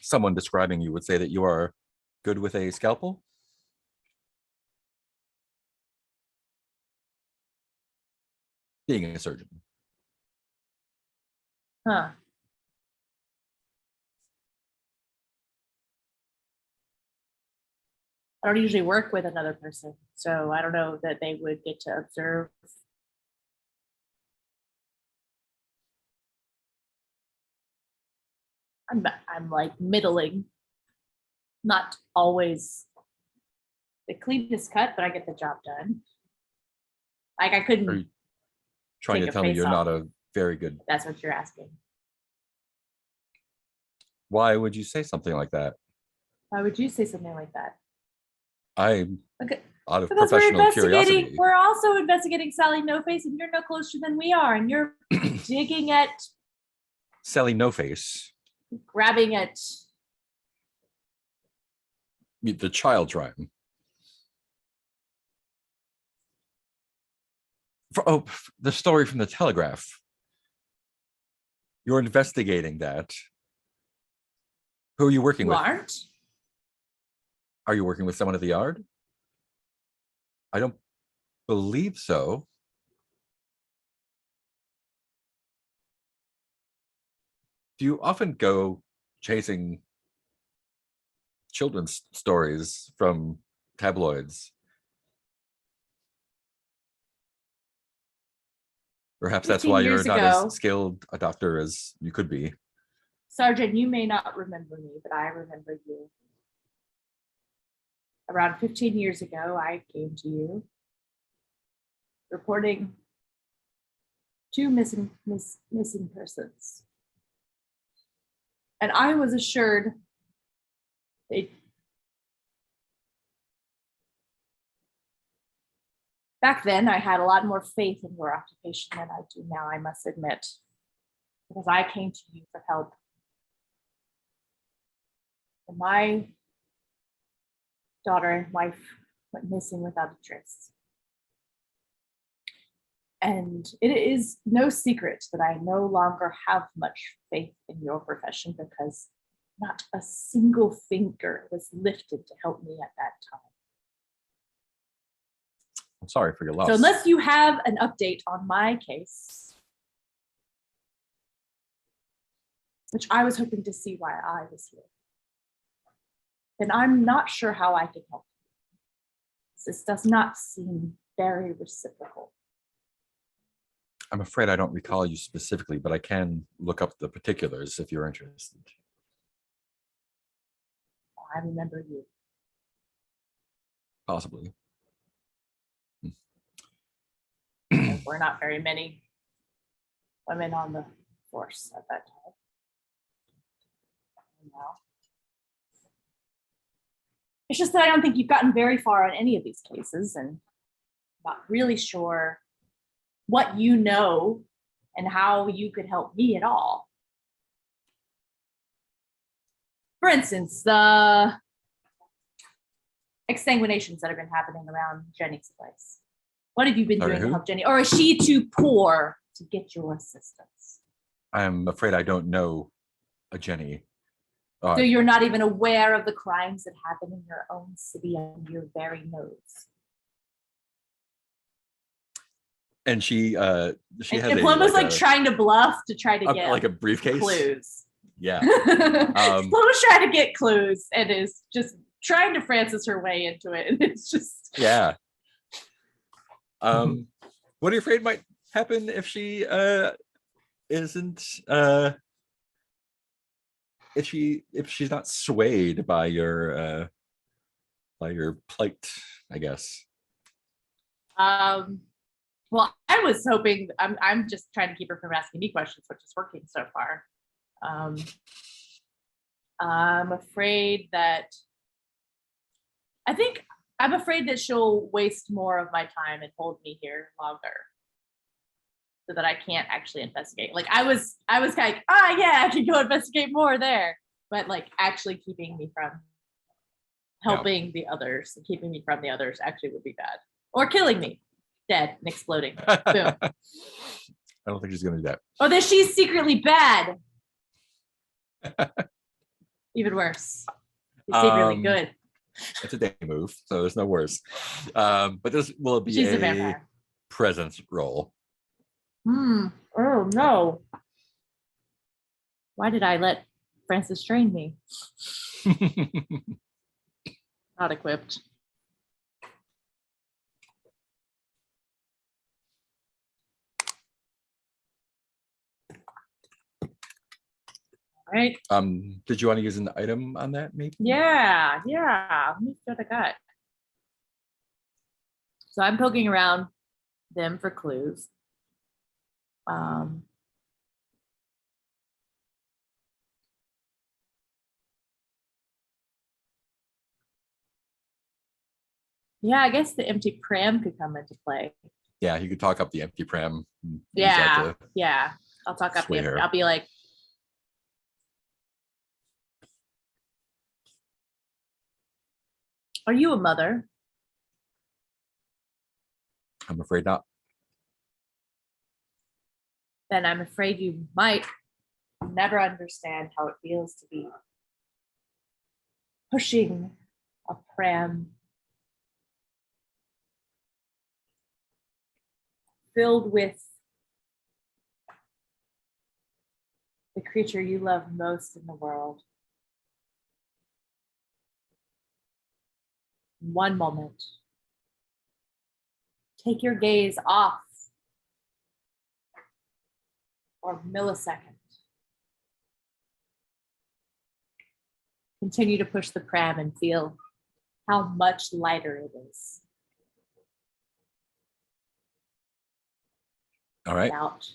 someone describing you would say that you are good with a scalpel? Being a surgeon. Huh. I don't usually work with another person, so I don't know that they would get to observe. I'm like middling, not always the cleanest cut, but I get the job done. Like I Are couldn't, you trying Take to a tell me face you're off. not a very good? that's what you're asking. Why would you say something like that? Why would you say something like that? I'm Okay, out of because we're professional investigating, curiosity. we're also investigating Sally No Face, and you're no closer than we are, and you're digging at, Sally No Face, grabbing at. the child's rhyme. The story from the Telegraph. You're investigating that. Who are you working You with? aren't? Are you working with someone at the yard? I don't believe so. Do you often go chasing children's stories from tabloids? Perhaps that's 15 why you're years not ago. as skilled a doctor as you could be. Sergeant, you may not remember me, but I remember you. Around 15 years ago, I came to you reporting 2 missing persons. And I was assured they back then I had a lot more faith in your occupation than I do now, I must admit, because I came to you for help. And my daughter and wife went missing without a trace. And it is no secret that I no longer have much faith in your profession because not a single finger was lifted to help me at that time. I'm sorry for your loss. So unless you have an update on my case, which I was hoping to see why I was here, then I'm not sure how I can help you. This does not seem very reciprocal. I'm afraid I don't recall you specifically, but I can look up the particulars if you're interested. I remember you. Possibly. There were not very many women on the force at that time. No. It's just that I don't think you've gotten very far on any of these cases, and I'm not really sure what you know and how you could help me at all. For instance, the exsanguinations that have been happening around Jenny's place. What have you been Sorry, doing to who? help Jenny? Or is she too poor to get your assistance? I'm afraid I don't know a Jenny. So you're not even aware of the crimes that happen in your own city under your very nose. And she has It's a, almost like a- trying to bluff to try to get like a briefcase. clues. Yeah. Chloe's trying to get clues and is just trying to Francis her way into it. And it's just Yeah. What are you afraid might happen if she isn't if she's not swayed by your plight, I guess. well, I was hoping I'm just trying to keep her from asking me questions, which is working so far. I'm afraid that she'll waste more of my time and hold me here longer so that I can't actually investigate. Like I was kind of, yeah, I can go investigate more there, but like actually keeping me from helping the others and keeping me from the others actually would be bad. Or killing me, dead and exploding. Boom. I don't think she's gonna do that. Or that she's secretly bad. Even worse. She's secretly good. It's a day move, so there's no worse. But this will be She's a a vampire. presence roll. Oh no. Why did I let Francis train me? Not equipped. All right. Did you want to use an item on that, maybe? Yeah. Let me see what I got. So I'm poking around them for clues. Yeah, I guess the empty pram could come into play. Yeah, you could talk up the empty pram. And use that Yeah. I'll talk up sway the. her. I'll be like, "Are you a mother?" I'm afraid not. Then I'm afraid you might never understand how it feels to be pushing a pram filled with the creature you love most in the world. One moment. Take your gaze off for a millisecond. Continue to push the pram and feel how much lighter it is All right. without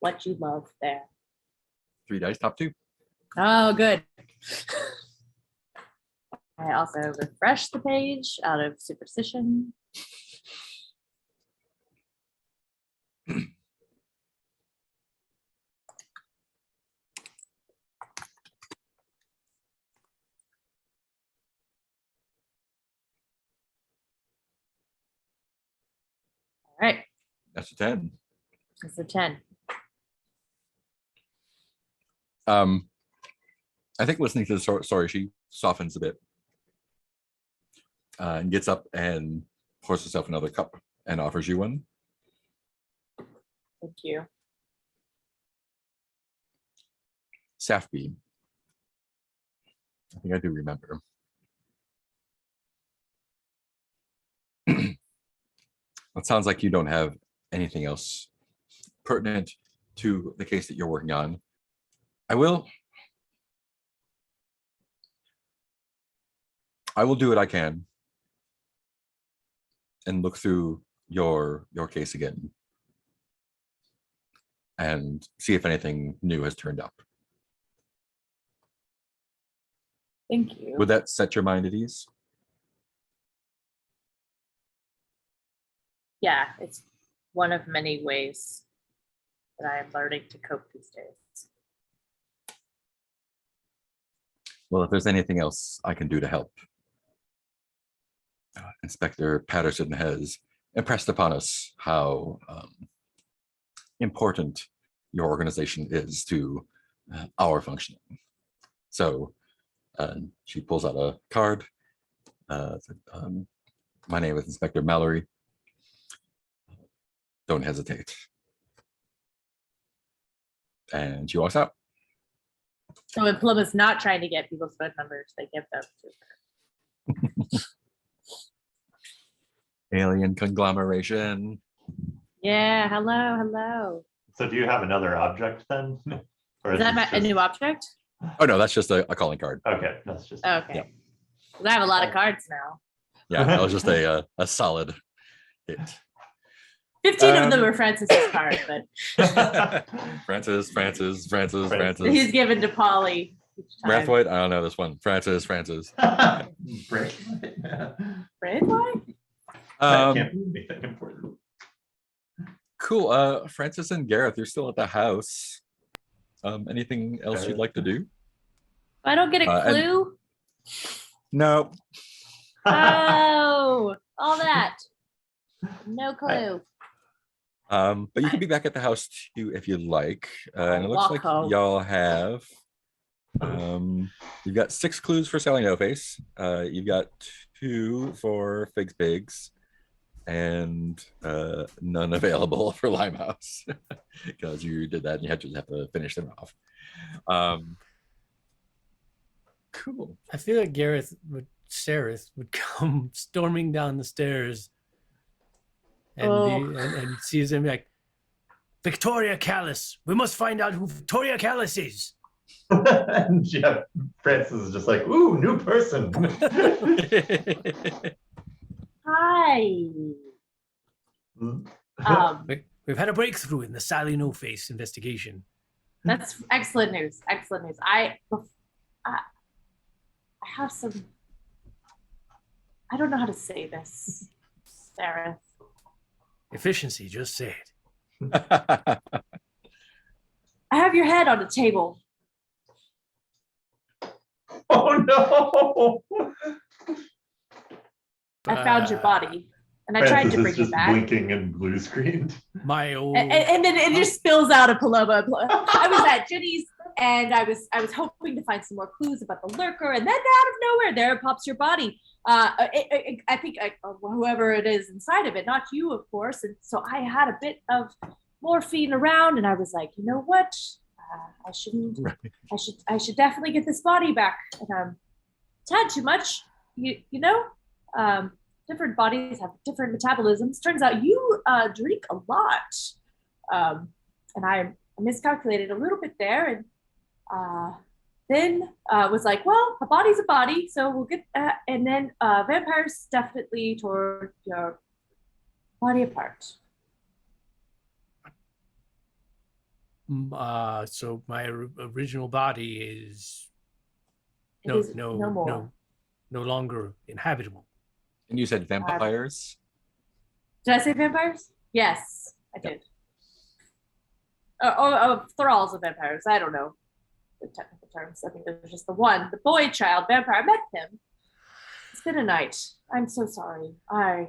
what you love there. 3 dice, top 2. Oh, good. I also refresh the page out of superstition. All right, That's a 10. it's a 10. I think listening to the story, she softens a bit and gets up and pours herself another cup and offers you one. Thank you. Safby. I think I do remember. It sounds like you don't have anything else pertinent to the case that you're working on. I will do what I can and look through your case again and see if anything new has turned up. Thank you. Would that set your mind at ease? Yeah, it's one of many ways that I am learning to cope these days. Well, if there's anything else I can do to help, Inspector Patterson has impressed upon us how important your organization is to our functioning. So she pulls out a card. My name is Inspector Mallory. Don't hesitate. And she walks out. So when Plymouth's not trying to get people's phone numbers, they give them to her. Alien conglomeration. Yeah, hello. So do you have another object then? Or Is that this a new object? Oh no, that's just a calling card. Okay, that's just. Okay. Yeah. 'Cause I have a lot of cards now. Yeah, that was just a solid hit. 15 of them are Francis's cards, but Francis. he's given to Polly each time. Brathwaite, I don't know this one. Francis. Break. Braithwaite? That can't be anything important. Cool. Francis and Gareth, you're still at the house. Anything else you'd like to do? I don't get a and- clue. No. Oh, all that. No clue. But you can be back at the house too if you like. And it looks Walk like home. y'all have you've got 6 clues for Sally No Face. You've got 2 for Figs Pigs, and none available for Limehouse because you did that and you had to finish them off. Cool. I feel like Sareth would come storming down the stairs and, and sees him like, Victoria Callis, we must find out who Victoria Callis is. And Jeff Francis is just like, ooh, new person. Hi. We've had a breakthrough in the Sally No Face investigation. That's excellent news. Excellent news. I have some. I don't know how to say this, Sarah. Efficiency, just say it. I have your head on the table. Oh no. I found your body, and I tried to Francis bring is you just back. blinking and blue screened. My old And then it just spills out of Paloma. I was at Ginny's, and I was hoping to find some more clues about the lurker, and then out of nowhere, there pops your body. I think whoever it is inside of it, not you, of course. And so I had a bit of morphine around, and I was like, you know what? I shouldn't. Right. I should definitely get this body back. And it's had too much. You know. Different bodies have different metabolisms. Turns out you drink a lot, and I miscalculated a little bit there, and then was like, well, a body's a body, so we'll get. And then vampires definitely tore your body apart. So my original body is It is no more. no longer inhabitable. And you said vampires? Did I say vampires? Yes, I did. Thralls of vampires. I don't know the technical terms. I think there's just the one, the boy child vampire. I met him. It's been a night. I'm so sorry. I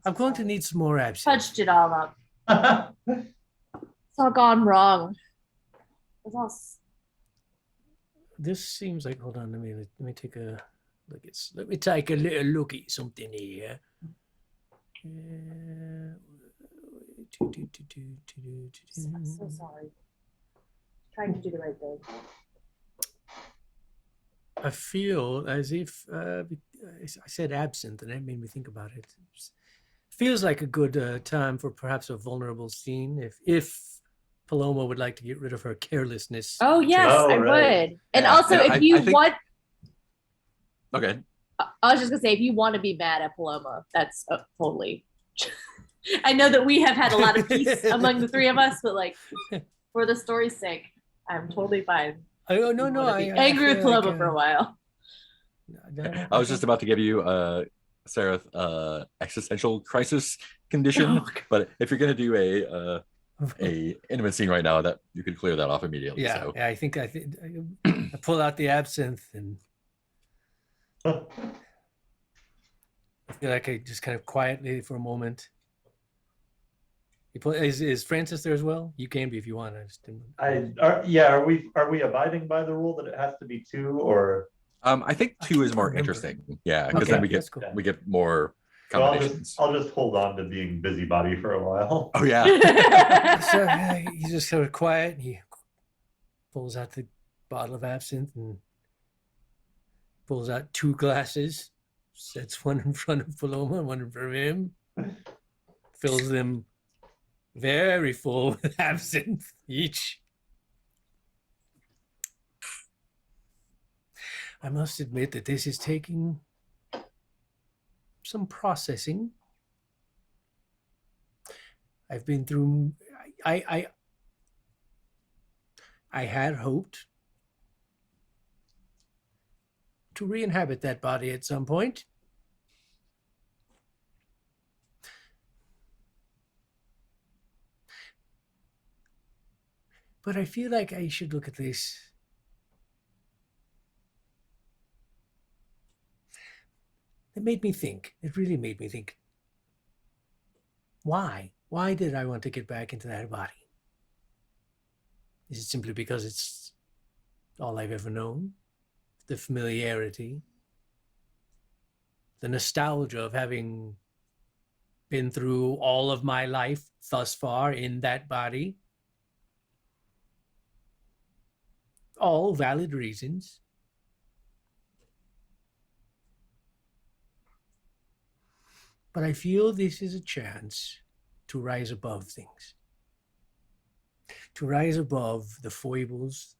I'm going to need some more absinthe. Punched it all up. It's all gone wrong. It's all This seems like, hold on, let me take a look at, let me take a little look at something here. I'm so sorry. Trying to do the right thing. I feel as if I said absinthe, and that made me think about it. Feels like a good time for perhaps a vulnerable scene. If Paloma would like to get rid of her carelessness. Oh yes, Oh, I right. would. And Yeah, also, and if I you think- want, Okay. I was just gonna say, if you want to be mad at Paloma, that's totally. I know that we have had a lot of peace among the three of us, but like, for the story's sake, I'm totally fine. Oh no, You no, wanna I be angry with feel like, Paloma for a while. I was just about to give you Sarah existential crisis condition, Oh, God. but if you're gonna do a intimate scene right now, that you could clear that off immediately. yeah, So yeah, I think I pull out the absinthe and I feel like I just kind of quietly for a moment. Is Francis there as well? You can be if you want. I just didn't. Are we abiding by the rule that it has to be two, or I think I 2 is can't more remember. interesting. Yeah, because Okay, then we get that's cool. we get more so combinations. I'll just hold on to being busybody for a while. Oh yeah. So he's just sort of quiet. And he pulls out the bottle of absinthe and pulls out 2 glasses, sets one in front of Paloma and one in front of him, fills them very full with absinthe each. I must admit that this is taking some processing. I've been through. I had hoped to re-inhabit that body at some point. But I feel like I should look at this. It made me think. It really made me think. Why? Why did I want to get back into that body? Is it simply because it's all I've ever known? The familiarity? The nostalgia of having been through all of my life thus far in that body? All valid reasons. But I feel this is a chance to rise above things. To rise above the foibles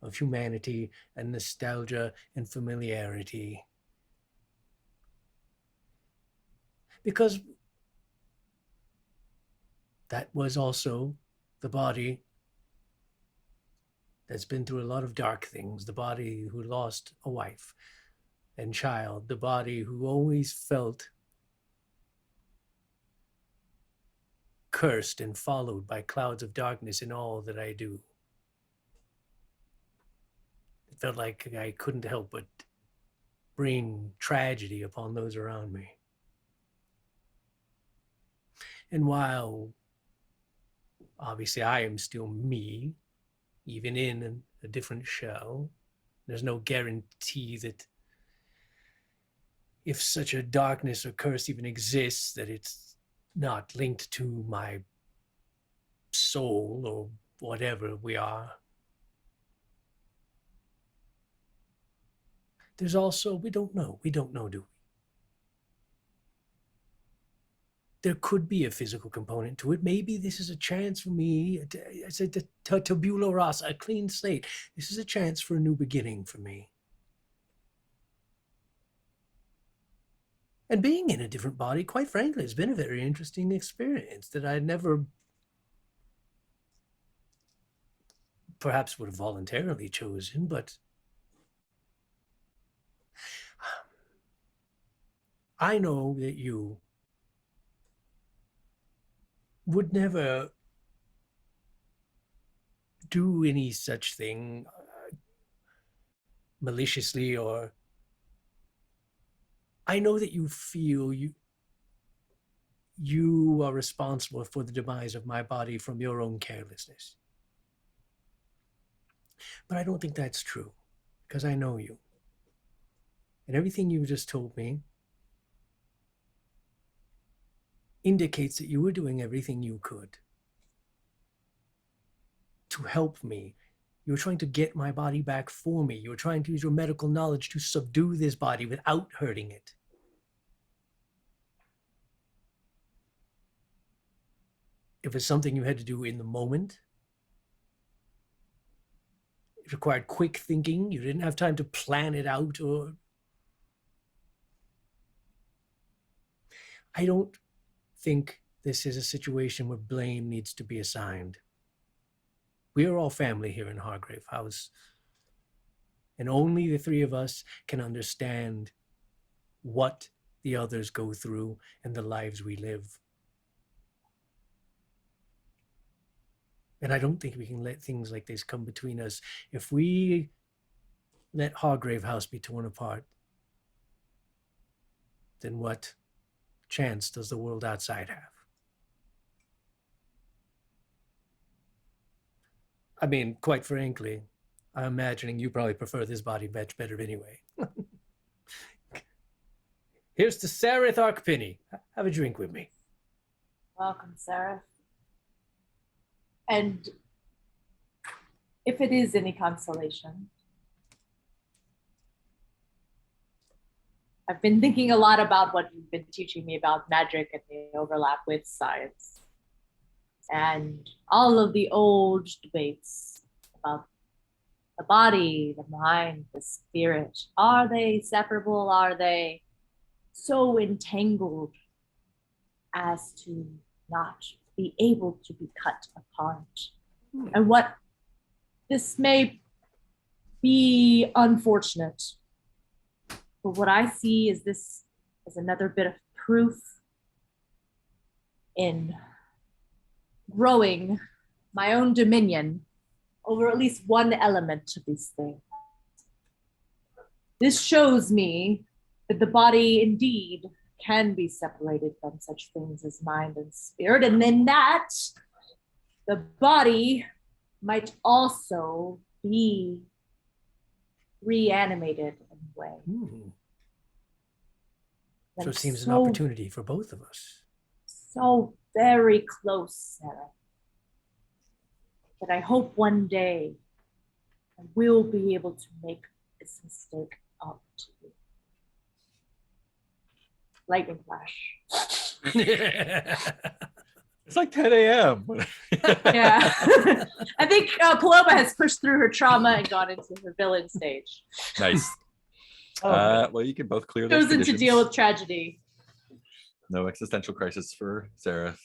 of humanity and nostalgia and familiarity. Because that was also the body that's been through a lot of dark things, the body who lost a wife and child, the body who always felt cursed and followed by clouds of darkness in all that I do. It felt like I couldn't help but bring tragedy upon those around me. And while obviously I am still me, even in a different shell, there's no guarantee that if such a darkness or curse even exists, that it's not linked to my soul or whatever we are. There's also, we don't know, do we? There could be a physical component to it. Maybe this is a chance for me, I said tabula rasa, a clean slate. This is a chance for a new beginning for me. And being in a different body, quite frankly, has been a very interesting experience that I never perhaps would have voluntarily chosen, but I know that you would never do any such thing maliciously, or I know that you feel you are responsible for the demise of my body from your own carelessness. But I don't think that's true, because I know you. And everything you just told me indicates that you were doing everything you could to help me. You were trying to get my body back for me. You were trying to use your medical knowledge to subdue this body without hurting it. If it's something you had to do in the moment, it required quick thinking, you didn't have time to plan it out, or I don't think this is a situation where blame needs to be assigned. We are all family here in Hargrave House, and only the three of us can understand what the others go through and the lives we live. And I don't think we can let things like this come between us. If we let Hargrave House be torn apart, then what chance does the world outside have? I mean, quite frankly, I'm imagining you probably prefer this body much better anyway. Here's to Sareth Arkpenny. Have a drink with me. Welcome, Sarah. And if it is any consolation, I've been thinking a lot about what you've been teaching me about magic and the overlap with science. And all of the old debates about the body, the mind, the spirit. Are they separable? Are they so entangled as to not be able to be cut apart? And what this may be unfortunate, but what I see is this as another bit of proof in growing my own dominion over at least one element of these things. This shows me that the body indeed can be separated from such things as mind and spirit, and then that the body might also be reanimated in a way. So I'm it seems an opportunity for both of us. So very close, Sarah. But I hope one day I will be able to make this mistake up to you. Lightning flash. It's like 10 a.m. Yeah. I think Paloma has pushed through her trauma and gone into her villain stage. Nice. Oh, Well, you can both clear those Chosen to conditions. deal with tragedy. No existential crisis for Sarah,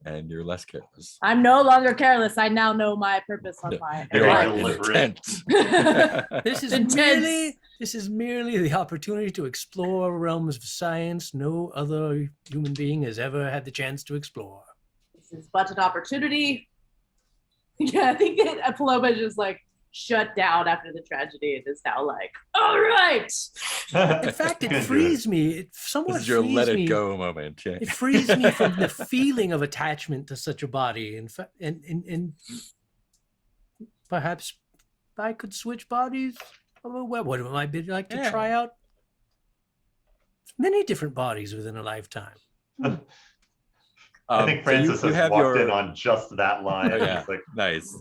and you're less careless. I'm no longer careless. I now know my purpose on my Very You're deliberate. intent. This is merely the opportunity to explore realms of science no other human being has ever had the chance to explore. This is but an opportunity. Yeah, I think Paloma just like shut down after the tragedy and is now like, all right. In fact, it frees me. It somewhat This is your frees let me. it go moment. Yeah. It frees me from the feeling of attachment to such a body. In fact, and perhaps I could switch bodies. What might be like to Yeah. try out many different bodies within a lifetime. I think So you- Francis you has have walked in your- on just that line. Oh, yeah. It's like, Nice.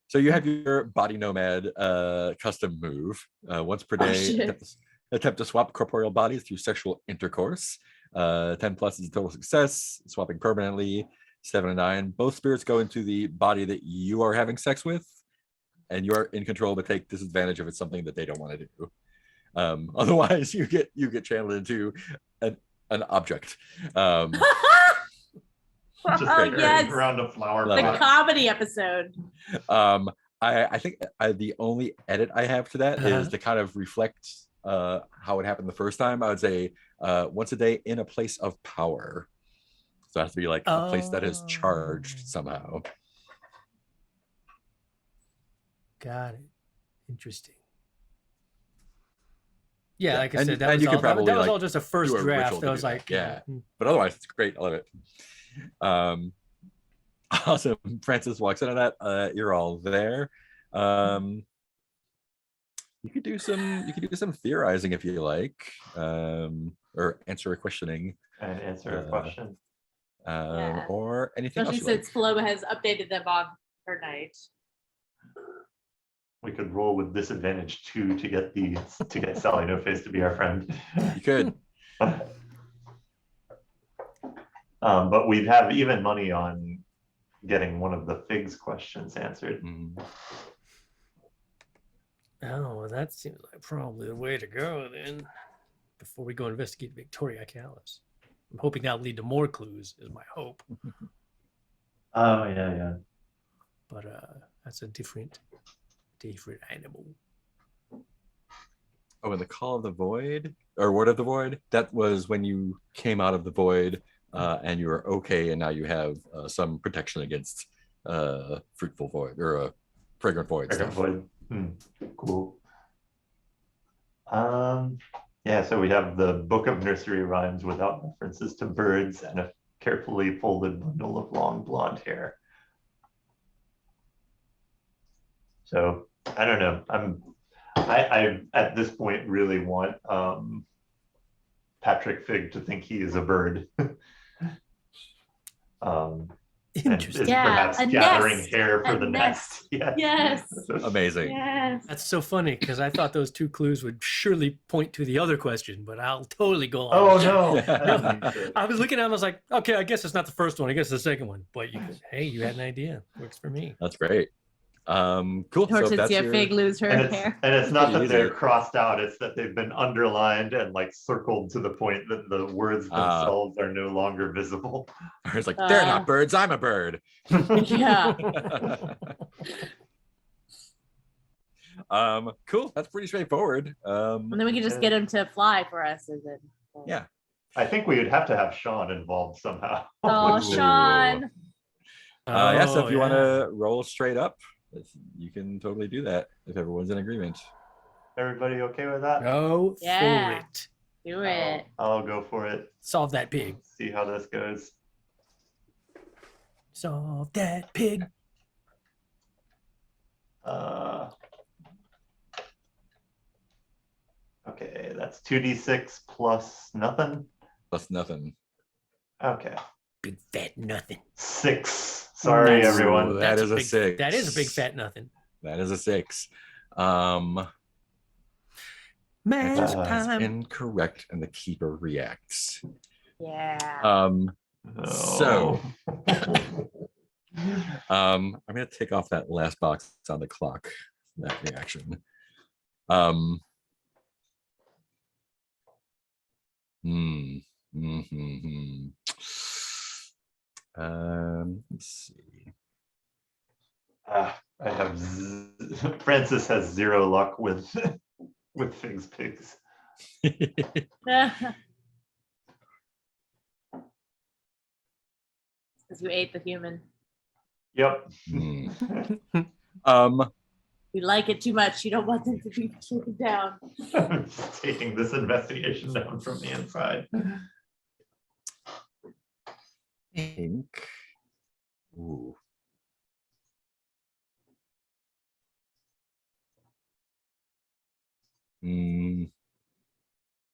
So you have your body nomad custom move. Once per day, shit. attempt to swap corporeal bodies through sexual intercourse. 10 plus is a total success. Swapping permanently. 7 and 9. Both spirits go into the body that you are having sex with, and you are in control, but take disadvantage if it's something that they don't want to do. Otherwise, you get channeled into an object. just Oh, like yes. around a flower Love The pot. comedy episode. I think the only edit I have to that is Uh-huh. to kind of reflect how it happened the first time. I would say once a day in a place of power. So it has to be like a place that is charged somehow. Got it. Interesting. Yeah, like I and, said, that and was you all, can probably that was like all just a first do a draft. ritual to That do was that, like, yeah. you know, But otherwise it's great. I love it. Awesome. Francis walks into that. You're all there. You could do some theorizing if you like, or answer a questioning, And answer a question. Yeah. or anything else Especially you like. since Paloma has updated them on her night. We could roll with disadvantage 2 to get Sally No Face to be our friend. You could. But we'd have even money on getting one of the Figs questions answered. Mhm. oh, well, that seems like probably the way to go then. Before we go investigate Victoria Callis, I'm hoping that'll lead to more clues. Is my hope, Oh yeah. but that's a different animal. Oh, and the Call of the Void or Word of the Void, that was when you came out of the void and you were okay, and now you have some protection against fruitful void or fragrant void stuff. Void. Cool. Yeah, so we have the Book of Nursery Rhymes without references to birds and a carefully folded bundle of long blonde hair. So I don't know. I at this point really want Patrick Fig to think he is a bird. And is Interesting. Yeah, perhaps a gathering nest, hair for a the nest. Yes. Yes. Amazing. Yes. That's so funny because I thought those two clues would surely point to the other question, but I'll totally go on. Oh with that. no. Yeah. I didn't mean to. I was looking at it, I was like, okay, I guess it's not the first one. I guess it's the second one. But hey, you had an idea. Works for me. That's great. Cool. So that's Hortensia your, Fig lose her hair. And it's not that Pretty they're easy. crossed out, it's that they've been underlined and like circled to the point that the words themselves are no longer visible. it's like they're Uh, not birds. I'm a bird. Yeah. Cool. That's pretty straightforward. And then we can just get him to fly for us. And then, Yeah. I think we would have to have Sean involved somehow. Oh, Ooh. Sean. Yeah, so if you want yeah. to roll straight up, you can totally do that if everyone's in agreement. Everybody okay with that? Go Yeah. for it. Do it. I'll go for it. Solve that pig. See how this goes. Solve that pig. Okay, that's 2d6 plus nothing. Plus nothing. Okay, Big fat nothing. 6. Sorry, That's- everyone. That That's is a big, 6. That is a big fat nothing. That is a 6. Man's That's time. incorrect, and the keeper reacts. Yeah. So Oh. I'm gonna take off that last box on the clock. That reaction. Let's see. I have Francis has 0 luck with with Fig's pigs. Because you ate the human. Yep. Hmm. You like it too much. You don't want them to be taken down. I'm just taking this investigation down from the inside. Think. Ooh.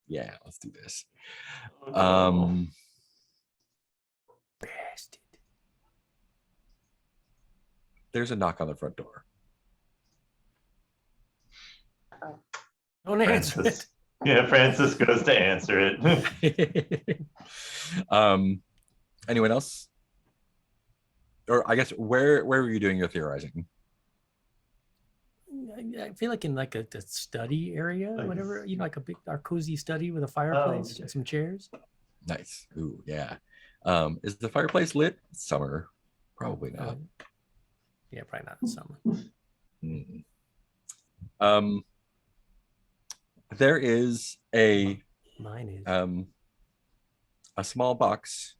Yeah, let's do this. Bastard. There's a knock on the front door. Don't answer Francis. it. Yeah, Francis goes to answer it. Anyone else? Or I guess where were you doing your theorizing? I feel like in like a the study area, Like whatever, this- you know, like our cozy study with a fireplace okay. and some chairs. Nice. Ooh, yeah. Is the fireplace lit? Summer. Probably not. Yeah, probably not in summer. There is a Mine is. a small box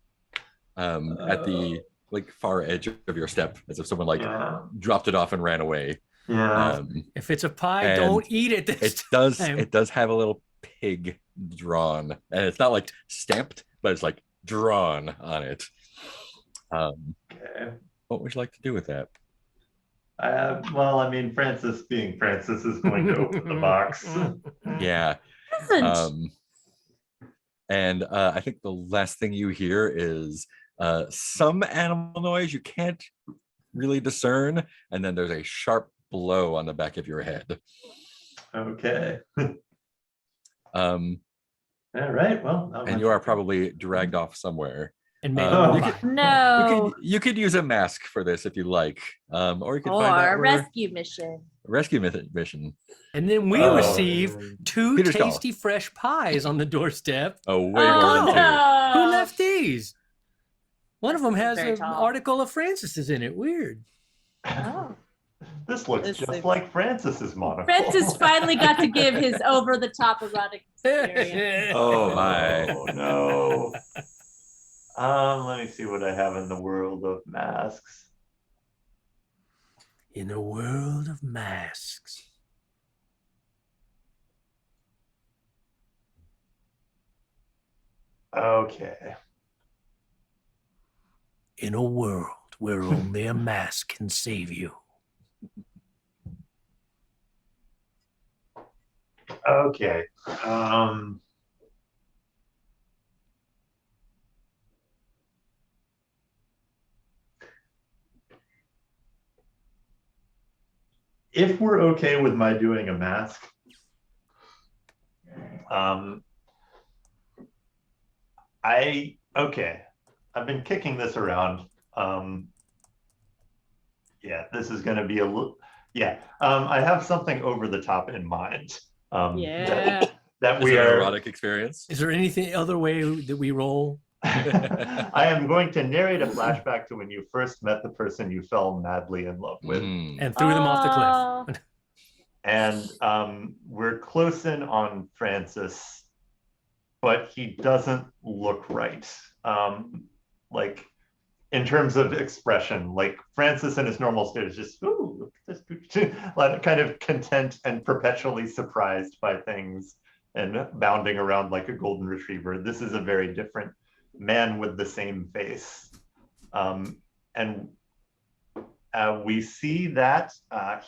at the like far edge of your step, as if someone like Yeah. dropped it off and ran away. Yeah. If it's a pie, and don't eat it. This It does time. it does have a little pig drawn, and it's not like stamped, but it's like drawn on it. Okay. What would you like to do with that? Well, I mean, Francis being Francis is going to open the box. Yeah. Present. And I think the last thing you hear is some animal noise you can't really discern, and then there's a sharp blow on the back of your head. Okay. Um, All right. Well, and you are probably dragged off somewhere. And maybe Oh. You could, No. you could use a mask for this if you like, or you could Or find out a where rescue mission. rescue mission. and then we Oh. receive 2 Peter's call. tasty fresh pies on the doorstep. Oh, way more Oh, than two. no. Who left these? One of them has Very an tall. article of Francis's in it. Weird. Oh. This looks This just looks- like Francis's monocle. Francis finally got to give his over-the-top erotic experience. Oh my. Oh no. Let me see what I have in the world of masks. In a world of masks. Okay. In a world where only a mask can save you. Okay. If we're okay with my doing a mask, I've been kicking this around. Yeah, this is going to be a little. Yeah, I have something over the top in mind. Yeah. That Is we it an are. erotic experience? Is there anything other way that we roll? I am going to narrate a flashback to when you first met the person you fell madly in love with. Mm. And threw them off the Oh. cliff. And we're close in on Francis, but he doesn't look right. Like in terms of expression, like Francis in his normal state is just, ooh, look at this, like kind of content and perpetually surprised by things and bounding around like a golden retriever. This is a very different man with the same face. And we see that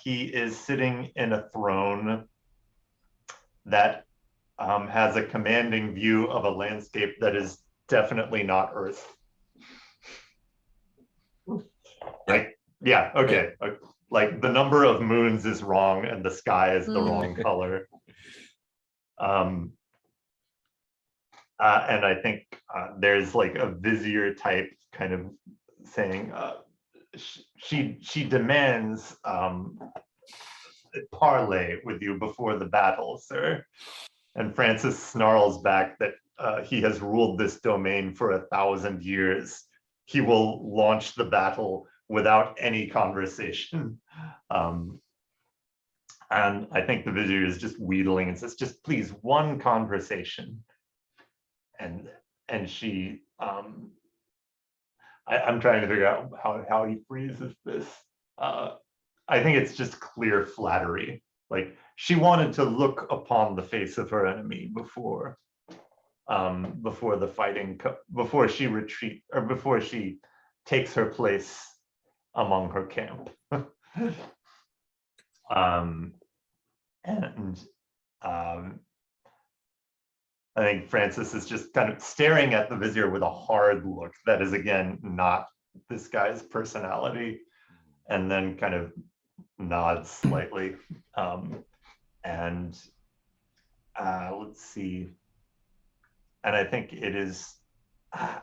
he is sitting in a throne that has a commanding view of a landscape that is definitely not Earth. Like, yeah, okay. Like the number of moons is wrong and the sky is the wrong color. And I think there's like a vizier type kind of saying, she demands parley with you before the battle, sir. And Francis snarls back that he has ruled this domain for 1,000 years. He will launch the battle without any conversation. And I think the vizier is just wheedling and says, just please, one conversation. And she, I'm trying to figure out how he phrases this. I think it's just clear flattery. Like she wanted to look upon the face of her enemy before the fighting, before she retreat or before she takes her place among her camp. I think Francis is just kind of staring at the vizier with a hard look that is again not this guy's personality, and then kind of nods slightly. Let's see. And I think it is,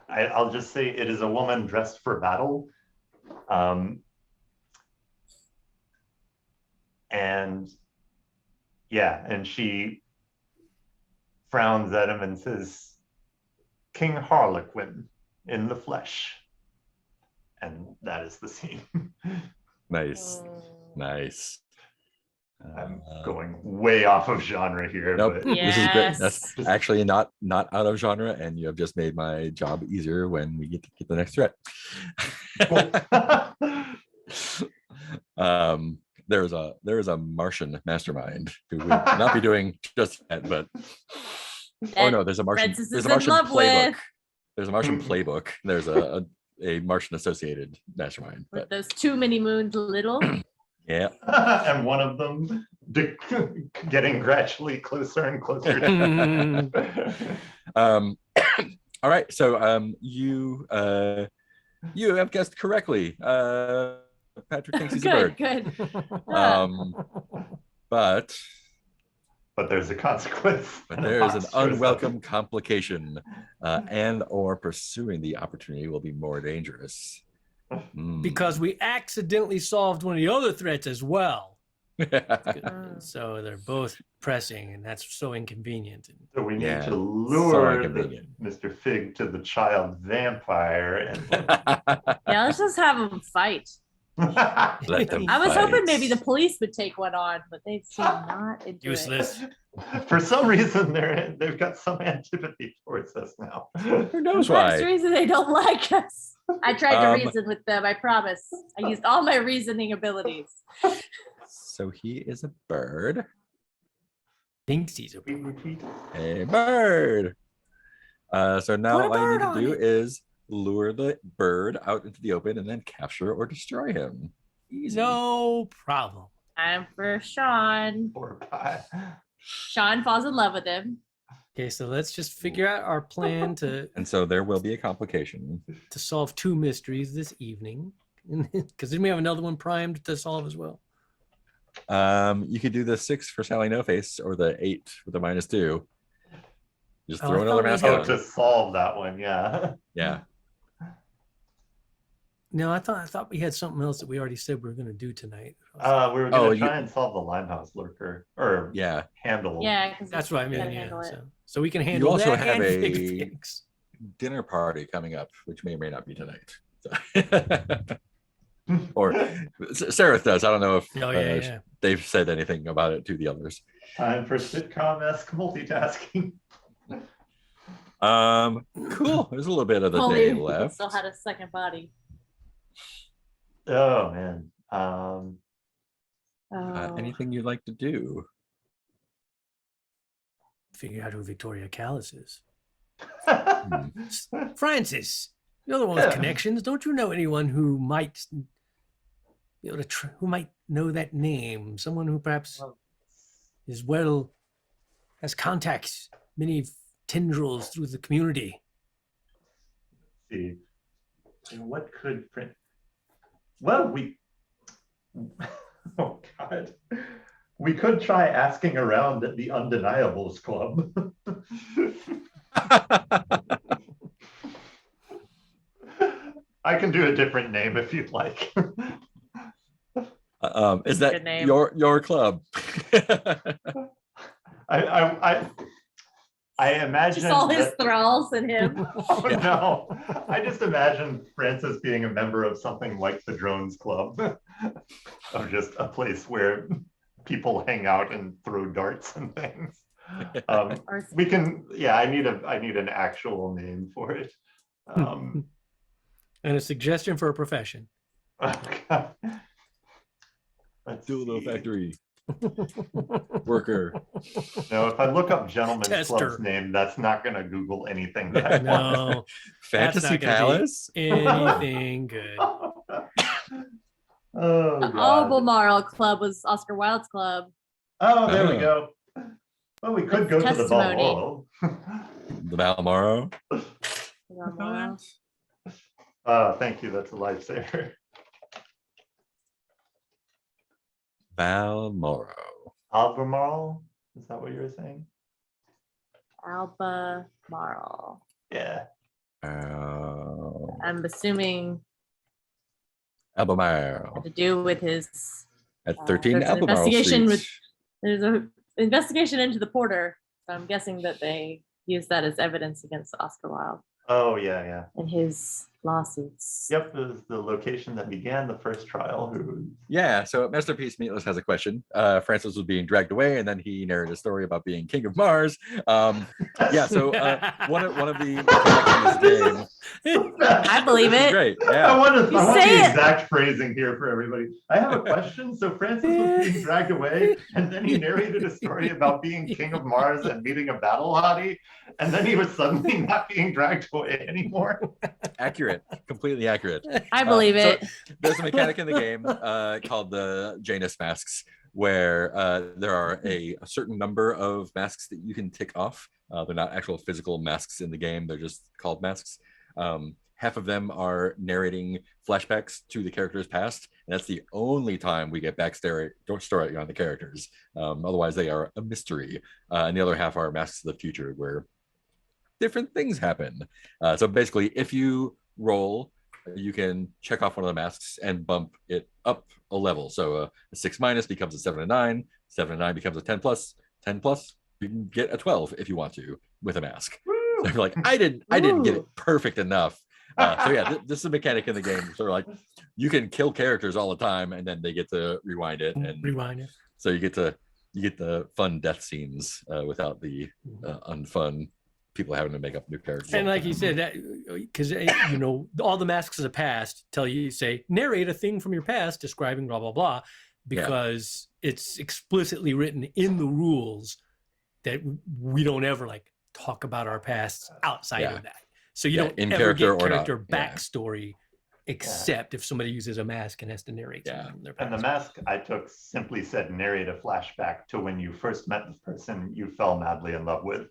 I'll just say it is a woman dressed for battle. And yeah, and she frowns at him and says, King Harlequin in the flesh. And that is the scene. Nice, nice. I'm going way off of genre here. Nope, But this is great. That's Yes. actually not out of genre, and you have just made my job easier when we get to get the next threat. there is a Martian mastermind who would not be doing just that, but oh That no, there's a Francis is in Martian love playbook. with. There's a Martian playbook. There's a Martian associated mastermind. With But those too many moons little. yeah. And one of them getting gradually closer and closer to All right. So you have guessed correctly. Patrick thinks he's a bird. Good. Ah. But there's a consequence. there is an Shows up. unwelcome complication, and or pursuing the opportunity will be more dangerous. Because we accidentally solved one of the other threats as well. Mm. So they're both pressing, and that's so inconvenient. So we need Yeah, to so lure inconvenient. Mr. Fig to the child vampire. And Yeah, let's just have them fight. Let them I was hoping fight. maybe the police would take one on, but they seem not into it. Useless. For some reason, they've got some antipathy towards us now. Who knows That's the why? reason they don't like us. I tried to Um, reason with them, I promise. I used all my reasoning abilities. So he is a bird. Thinks he's a A bird. So now Put a all you bird need to on do it. is lure the bird out into the open and then capture or destroy him. Easy. no problem. Time for Sean. Poor pie. Sean falls in love with him. Okay, so let's just figure out our plan to And so there will be a complication. solve 2 mysteries this evening, because then we have another one primed to solve as well. You could do the 6 for Sally No Face or the 8 with the -2. Just Oh, throw I another thought we mask had- Oh, on. to solve that one, yeah. Yeah. No, I thought we had something else that we already said we were going to do tonight. We were gonna Oh, try and solve the Limehouse lurker, or Yeah. handle. Yeah, because That's what I mean. gotta Yeah, handle it. so we can handle also that have and a- fix. Dinner party coming up, which may or may not be tonight. Or Sarah does. I don't know if Oh yeah, yeah. they've said anything about it to the others. Time for sitcom-esque multitasking. Cool. There's a little bit of the Only day left. still had a second body. Oh, man. Oh. Anything you'd like to do? Figure out who Victoria Callis is. Hmm. Francis, you're the one with Yeah. connections. Don't you know anyone who might be able to who might know that name? Someone who perhaps is has contacts, many tendrils through the community. See. And what could print? Well, oh God, we could try asking around at the Undeniables Club. I can do a different name if you'd like. Is that Good name. your club? I imagine Just all his that- thralls and him. Oh no! I just imagine Francis being a member of something like the Drones Club, of just a place where people hang out and throw darts and things. Or We can, yeah. I need an actual name for it. And a suggestion for a profession. Oh, God. Let's Dildo see. factory worker. No, if I look up Gentleman's Tester. Club's name, that's not going to Google anything that I want. No, That's Fantasy not gonna be- Palace. anything good. Oh, the God. Albemarle Club was Oscar Wilde's club. Oh, there we Oh. go. Well, we could That's go to the testimony. Balmoral. The Balmoral. Albemarle. Thank you. That's a lifesaver. Balmoral. Albemarle? Is that what you were saying? Albemarle. Yeah. I'm assuming Albemarle. had to do with his. At 13 there's an Albemarle investigation Street. There's a investigation into the porter. So I'm guessing that they use that as evidence against Oscar Wilde Oh, yeah, yeah. and his Lawsuits. Yep, it was the location that began the first trial. Yeah, so Masterpiece Meatless has a question. Francis was being dragged away, and then he narrated a story about being king of Mars. Yeah, so one of the mechanics in this game. I believe This is it. great. I Yeah, want You the say it. exact phrasing here for everybody. I have a question. So Francis was being dragged away, and then he narrated a story about being king of Mars and meeting a battle hottie, and then he was suddenly not being dragged away anymore. accurate, completely accurate. I believe so it. There's a mechanic in the game called the Janus masks, where there are a certain number of masks that you can tick off. They're not actual physical masks in the game; they're just called masks. Half of them are narrating flashbacks to the character's past, and that's the only time we get backstory on the characters. Otherwise, they are a mystery. And the other half are masks of the future, where different things happen. So basically, if you roll, you can check off one of the masks and bump it up a level. So a 6- becomes a 7 and 9, 7 and 9 becomes a 10 plus, 10 plus. You can get a 12 if you want to with a mask. So you're like, I didn't get it Ooh. perfect enough. So yeah, this is a mechanic in the game. Sort of like you can kill characters all the time, and then they get to rewind it, and Rewind it. so you get the fun death scenes without the unfun people having to make up new characters. And all the like you time. said, that because you know all the masks of the past tell you say narrate a thing from your past describing blah blah blah, because it's explicitly written in the rules that we don't ever like talk about our pasts outside Yeah. of that. So you Yeah, don't in ever character get or not. character Yeah. backstory, except if somebody uses a mask and has to narrate Yeah. something from their And the past. mask I took simply said narrate a flashback to when you first met the person you fell madly in love with,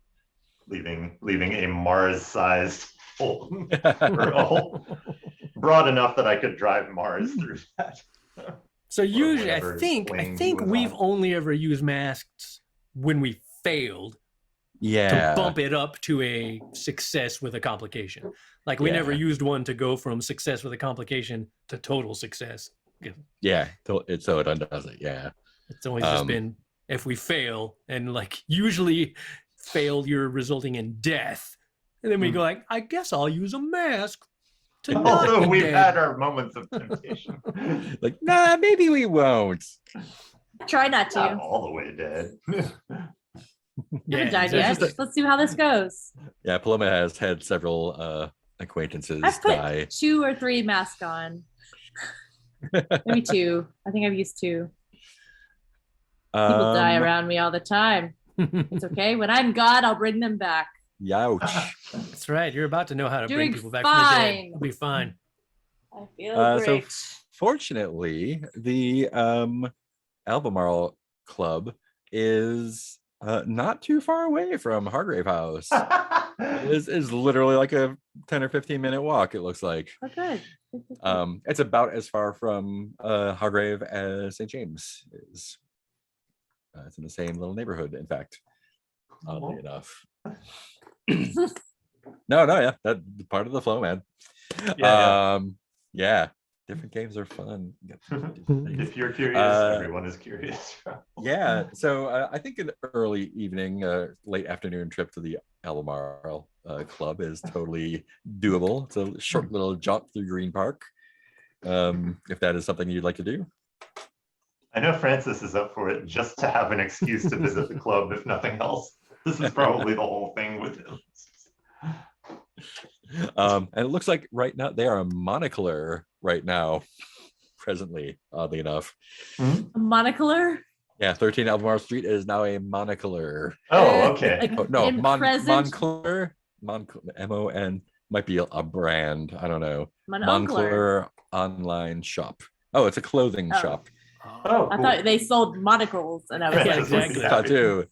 leaving a Mars-sized hole, or a hole broad enough that I could drive Mars through that. So usually, I whatever think plane he was we've on. only ever used masks when we failed Yeah. to bump it up to a success with a complication. Like we never Yeah. used one to go from success with a complication to total success. Yeah. So it undoes it. Yeah. It's always just Um, been if we fail, and like usually failure resulting in death, and then we go like, I guess I'll use a mask to not Although be we've dead. had our moments of temptation. Like, nah, maybe we won't. Try not Not to. all the way dead. You haven't died so it's yet. just Let's see how this goes. Yeah, Paloma has had several acquaintances I've put die. 2 or 3 masks on. Maybe 2. I think I've used 2. People die around me all the time. It's okay. When I'm God, I'll bring them back. Youch. That's right. You're about to know how to Doing bring people back from the dead. fine. It'll be fine. I feel So great. fortunately, the Albemarle Club is not too far away from Hargrave House. Is literally like a 10 or 15-minute walk, it looks like. Oh, good. Good, good, good. It's about as far from Hargrave as St. James is. It's in the same little neighborhood, in fact, oddly enough. No, yeah, that's part of the flow, man. Yeah, Yeah, different games are fun. If you're curious, Uh, everyone is curious. Yeah, so I think an early evening, late afternoon trip to the Albemarle Club is totally doable. It's a short little jaunt through Green Park. If that is something you'd like to do. I know Francis is up for it just to have an excuse to visit the club, if nothing else. This is probably the whole thing with him. And it looks like right now they are a monocular right now, presently, oddly enough. A monocular? Yeah, 13 Albemarle Street is now a monocular. Oh, okay. Like Oh, no, in present- Moncler, MON might be a brand. I don't know. Monocular. Moncler online shop. Oh, it's a clothing Oh. shop. Oh, I cool. thought they sold monocles, and I was Yeah, like, exactly. I thought too.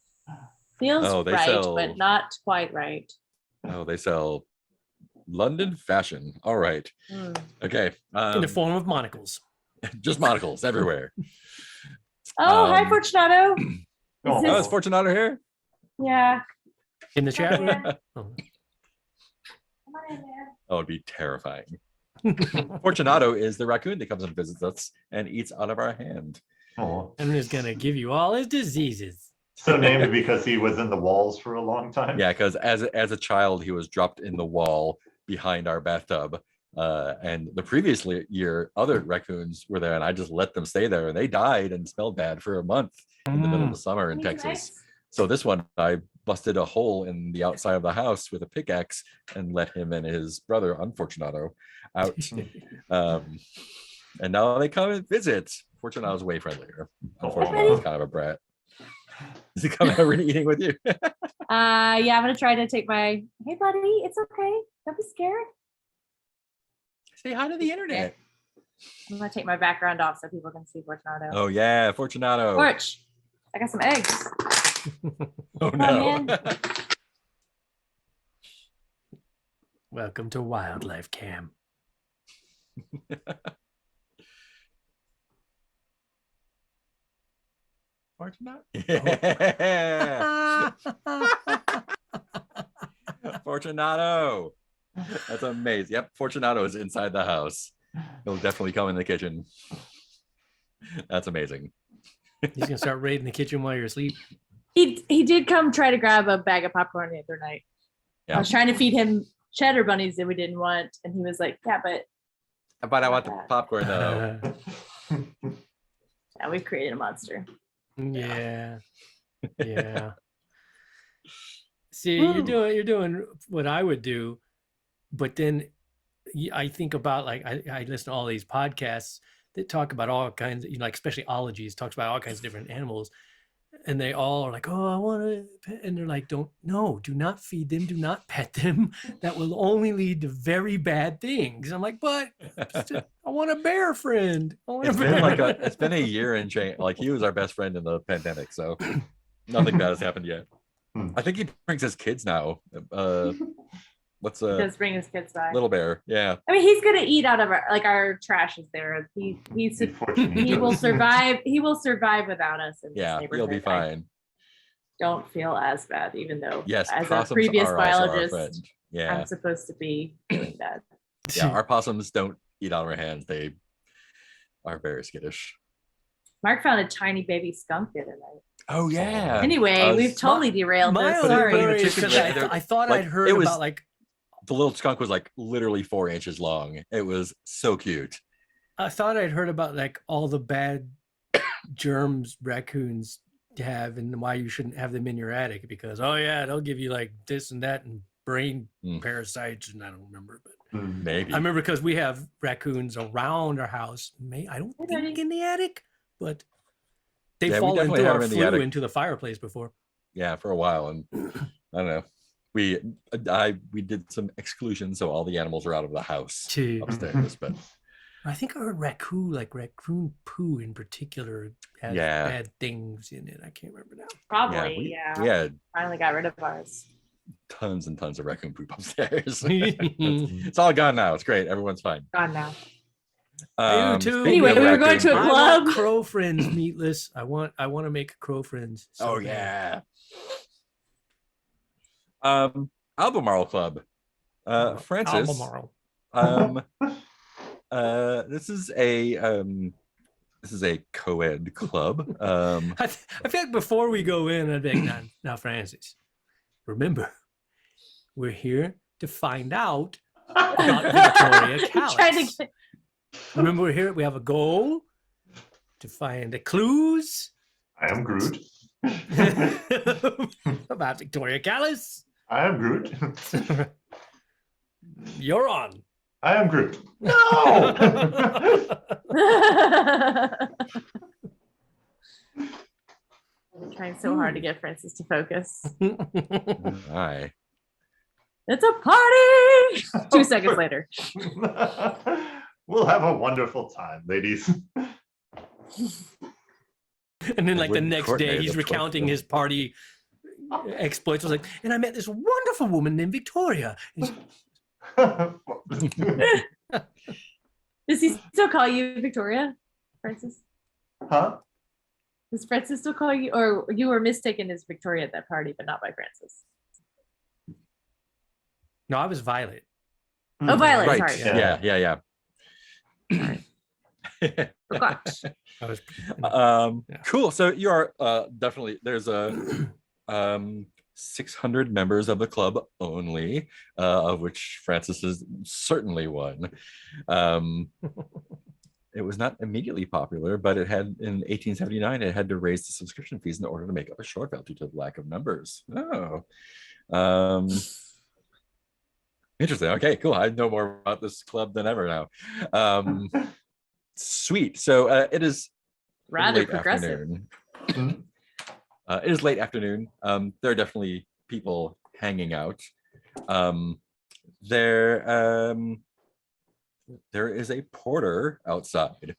feels Oh, they right, sell- but not quite right. Oh, they sell London fashion. All right. Mm. Okay. In the form of monocles. Just monocles everywhere. Oh, hi, Um, Fortunato. Oh, Oh, is Fortunato here? Yeah. In the chat room. Yeah. Oh. Come on in there. Oh, it'd be terrifying. Fortunato is the raccoon that comes and visits us and eats out of our hand. oh. I'm just gonna give you all his diseases. So named because he was in the walls for a long time. Yeah, because as a child, he was dropped in the wall behind our bathtub, And the previous year, other raccoons were there, and I just let them stay there, and they died and smelled bad for a month in the middle of the summer in Texas. So this one, I busted a hole in the outside of the house with a pickaxe and let him and his brother, Unfortunato, out. And now they come and visit. Fortunato's way friendlier. Unfortunato's kind of a brat. Does he come over and eating with you? Yeah, I'm gonna try to take my. Hey, buddy, it's okay. Don't be scared. Say hi to the internet. I'm gonna take my background off so people can see Fortunato. Oh yeah, Fortunato. Forch, I got some eggs. Oh Come on, no. man. Welcome to Wildlife Cam. Fortunato. Yeah. Fortunato. That's amazing. Yep, Fortunato is inside the house. He'll definitely come in the kitchen. That's amazing. He's gonna start raiding the kitchen while you're asleep. He did come try to grab a bag of popcorn the other night. Yeah. I was trying to feed him cheddar bunnies that we didn't want, and he was like, "Yeah, but But I want the popcorn though. yeah, we've created a monster." Yeah. Yeah. See, you're doing what I would do, but then I think about like I listen to all these podcasts that talk about all kinds of, like especially ologies, talks about all kinds of different animals, and they all are like, "Oh, I want to," and they're like, "Do not feed them, do not pet them. That will only lead to very bad things." I'm like, "But I want a bear friend. I want It's a been bear." it's been a year and change. Like he was our best friend in the pandemic, so nothing bad has happened yet. I think he brings his kids now. What's He does bring his kids by. Little Bear? Yeah. I mean, he's gonna eat out of our trash is there. He will survive. He will survive without us. In Yeah, this he'll be neighborhood. I fine. don't feel as bad, even though Yes, as a possums previous are also our biologist, friend. Yeah, I'm supposed to be doing that. yeah. Our possums don't eat out of our hands. They are very skittish. Mark found a tiny baby skunk the other night. Oh yeah. Anyway, we've totally derailed My this. only Sorry. worry is chicken 'cause leg, I thought like, I'd heard it was- about like The little skunk was like literally 4 inches long. It was so cute. I thought I'd heard about like all the bad germs raccoons have and why you shouldn't have them in your attic because they'll give you like this and that and brain parasites and I don't remember, but Maybe. I remember because we have raccoons around our house. I don't think in the attic, but they've Yeah, we fallen definitely through have our them in the flue attic. into the fireplace before. Yeah, for a while, and I don't know. We did some exclusion, so all the animals are out of the house upstairs. But I think I heard raccoon poo in particular has Yeah. bad things in it. I can't remember now. Probably, we had Finally got rid of ours. tons and tons of raccoon poop upstairs. It's all gone now. It's great. Everyone's fine. Gone now. You too. Speaking Anyway, of we were going to a raccoon I poop- want club. crow friends, meatless. I want to make crow friends. so Oh bad. yeah. Albemarle Club. Francis. Albemarle. This is a co-ed club. I feel like before we go in, I'd be like, now, Francis, remember, we're here to find out about Victoria Callis. Trying to get- Remember, we're here. We have a goal to find the clues I am Groot. about Victoria Callis. I am Groot. You're on. I am Groot. No. I'm trying so hard to get Francis to focus. Hi. It's a party. 2 seconds later. We'll have a wonderful time, ladies. And then, like the Wouldn't next coordinate day, he's the recounting fourth his party exploits. I was like, and I met this wonderful woman named Victoria. And she- Does he still call you Victoria, Francis? Huh? Does Francis still call you, or you were mistaken as Victoria at that party, but not by Francis? No, I was Violet. Oh, Violet. Right. Sorry. Yeah. Yeah. Forgot. I was. Cool. So you are definitely there's a 600 members of the club only, of which Francis is certainly one. It was not immediately popular, but it had in 1879, it had to raise the subscription fees in order to make up a shortfall due to the lack of members. Oh, interesting. Okay, cool. I know more about this club than ever now. Sweet. So it is Rather late progressive. afternoon. It is late afternoon. There are definitely people hanging out. There is a porter outside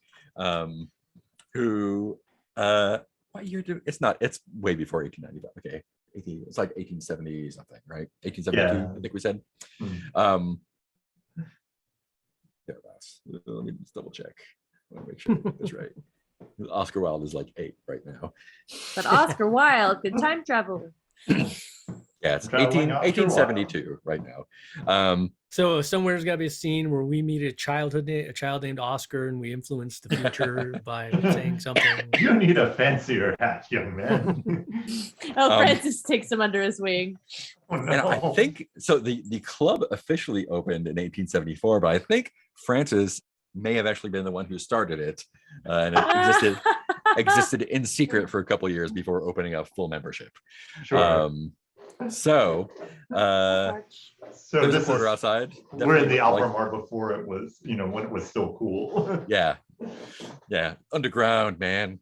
who what year do it's not, it's way before 1895. Okay. It's like 1870 something, right? 1872, Yeah. I think we said. Hmm. Thereabouts. Let me just double check. I want to make sure I get this right. Oscar Wilde is like 8 right now. But Oscar Wilde could time travel. Yeah, it's Traveling Oscar 1872 right now. So somewhere's got to be a scene where we meet a child named Oscar, and we influence the future by saying something. You need a fancier hat, young man. Oh, Francis takes him under his wing. Oh, And I no. think so. The club officially opened in 1874, but I think Francis may have actually been the one who started it, and it existed in secret for a couple of years before opening up full membership. Sure. So So there's a this porter is, outside. we're in Definitely the like- Albemarle before it was, when it was still cool. Yeah, underground, man.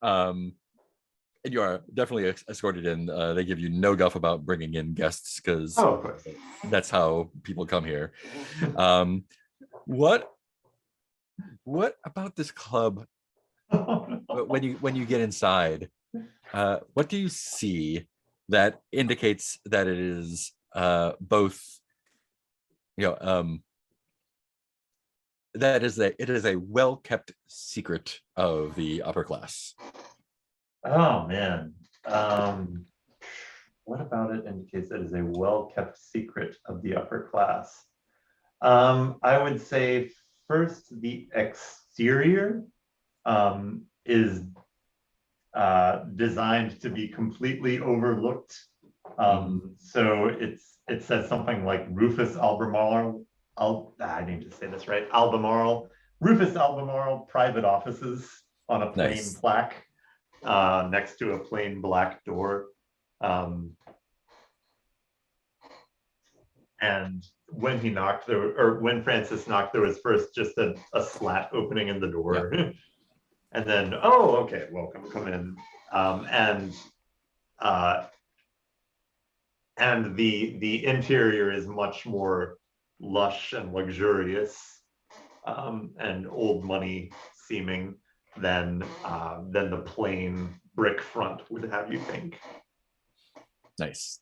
And you are definitely escorted in. They give you no guff about bringing in guests because Oh, of course. that's how people come here. What about this club? When you get inside, what do you see that indicates that it is both, that it is a well-kept secret of the upper class? Oh, man. What about it indicates that it is a well-kept secret of the upper class? I would say first, the exterior is designed to be completely overlooked. So it says something like Rufus Albemarle. I need to say this right. Albemarle, Rufus Albemarle private offices on a plain Nice. plaque next to a plain black door. And when he knocked, when Francis knocked, there was first just a slat opening in the door. And then, oh, okay, welcome, come in. And the interior is much more lush and luxurious and old money seeming than the plain brick front would have you think. Nice.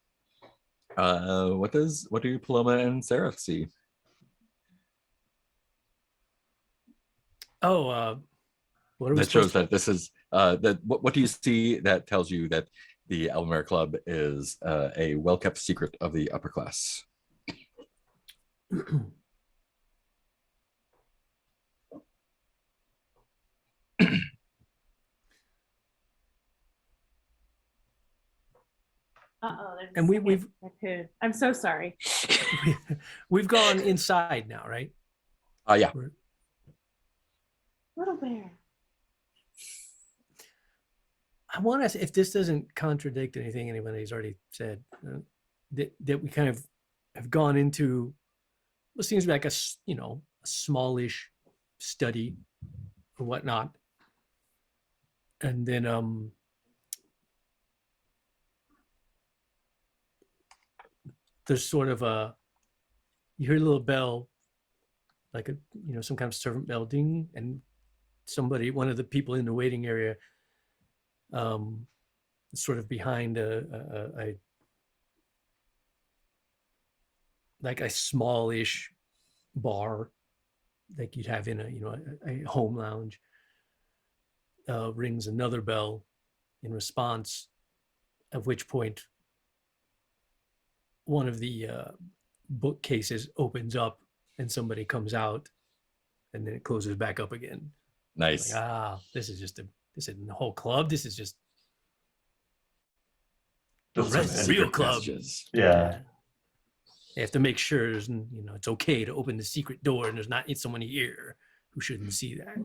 What do Paloma and Sarah see? Oh, what are we That shows supposed to? that this is that. What do you see that tells you that the Albemarle Club is a well-kept secret of the upper class? And we've I'm so sorry. we've gone inside now, right? Yeah. Little bear. I want to, if this doesn't contradict anything anybody's already said, that we kind of have gone into what seems like a smallish study or whatnot, and then there's sort of you hear a little bell, like some kind of servant bell ding, and one of the people in the waiting area sort of behind a like a smallish bar like you'd have in a home lounge, rings another bell in response, at which point one of the bookcases opens up and somebody comes out, and then it closes back up again. Nice. Like, this isn't the whole club. This is just Just Right, some real in- club. messages. Yeah. They have to make sure it's okay to open the secret door and there's not someone here who shouldn't see that.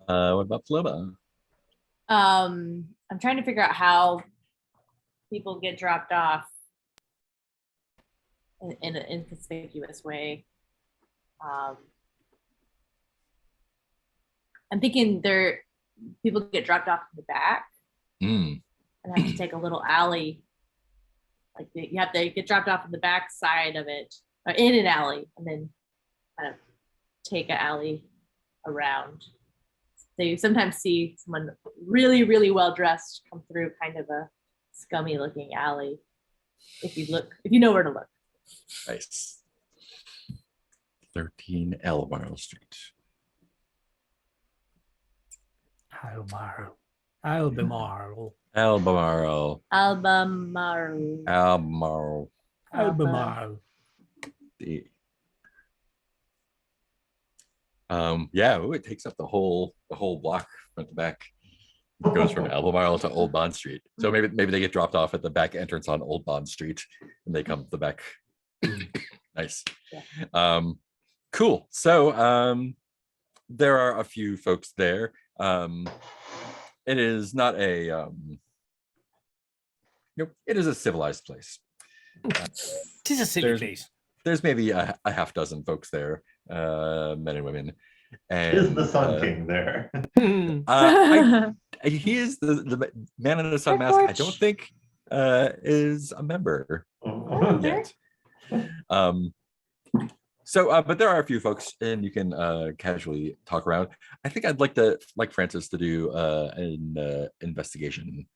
What about Floma? I'm trying to figure out how people get dropped off in an inconspicuous way. I'm thinking people get dropped off in the back Mm, and have to take a little alley. Like you have to get dropped off in the back side of it, or in an alley, and then kind of take an alley around. So you sometimes see someone really, really well dressed come through kind of a scummy looking alley. If you know where to look. nice. 13 Albemarle Street. Albemarle. Albemarle. Albemarle. Albemarle. Albemarle. The- yeah, ooh, it takes up the whole block front to back. It goes from Albemarle to Old Bond Street. So maybe they get dropped off at the back entrance on Old Bond Street and they come to the back. Nice. Yeah. Cool. So there are a few folks there. It is not a it is a civilized place. Tis a silly There's- place. There's maybe a half dozen folks there, men and women. And Is the Sun King there? he is the man in the sun Hi, mask. I Porch. don't think is a member there. yet. But there are a few folks, and you can casually talk around. I think I'd like Francis to do an investigation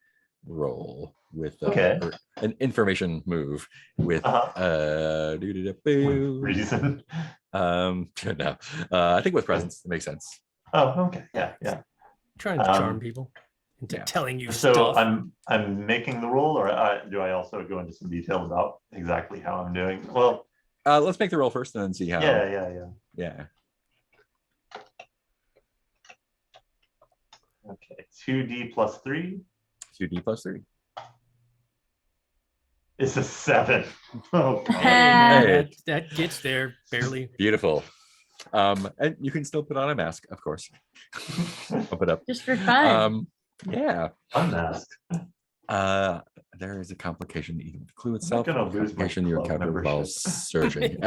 roll with Okay. or an information move with doo-doo-doo-boo. Reason. No, I think with presence it makes sense. Oh, okay. Yeah. Trying to charm Um, people into yeah. telling you So stuff. I'm making the roll, or do I also go into some detail about exactly how I'm doing? Well, Let's make the roll first and then see how. yeah. Okay, 2D plus 3 2D plus 3. is a 7. Oh, God. Hey. That gets there barely. Beautiful. And you can still put on a mask, of course. Pump it up. Just for fun. Yeah. Unmasked. There is a complication either with the clue itself gonna or the lose my complication you club encounter while membership. searching.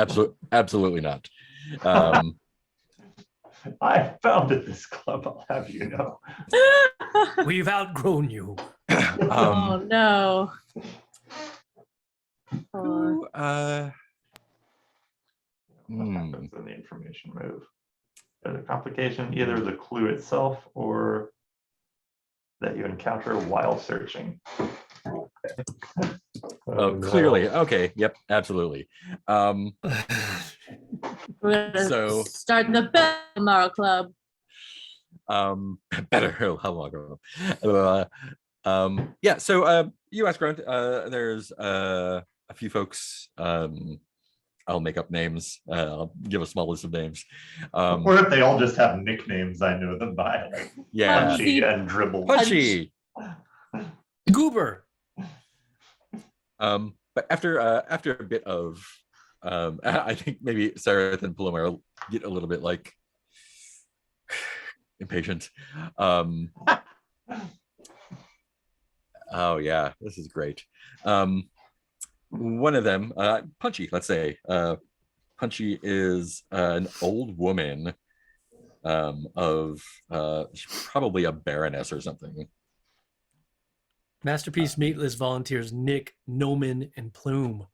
Absolutely not. I founded this club, I'll have you know. We've outgrown you. Oh no. Oh, who, What happens in the information move? There's a complication, either the clue itself or that you encounter while searching. Oh, clearly. Okay. Yep. Absolutely. we're gonna So- start the Albemarle Club. Better. How long ago? Yeah. So you ask around. There's a few folks. I'll make up names. I'll give a small list of names. Or if they all just have nicknames, I know them by, like Yeah. Punchy and Dribble. Punchy. Goober. But after a bit of I think maybe Sarah and Paloma get a little bit like impatient. Oh yeah, this is great. One of them, Punchy, let's say. Punchy is an old woman of she's probably a baroness or something. Masterpiece Meatless volunteers Nick, Noman, and Plume.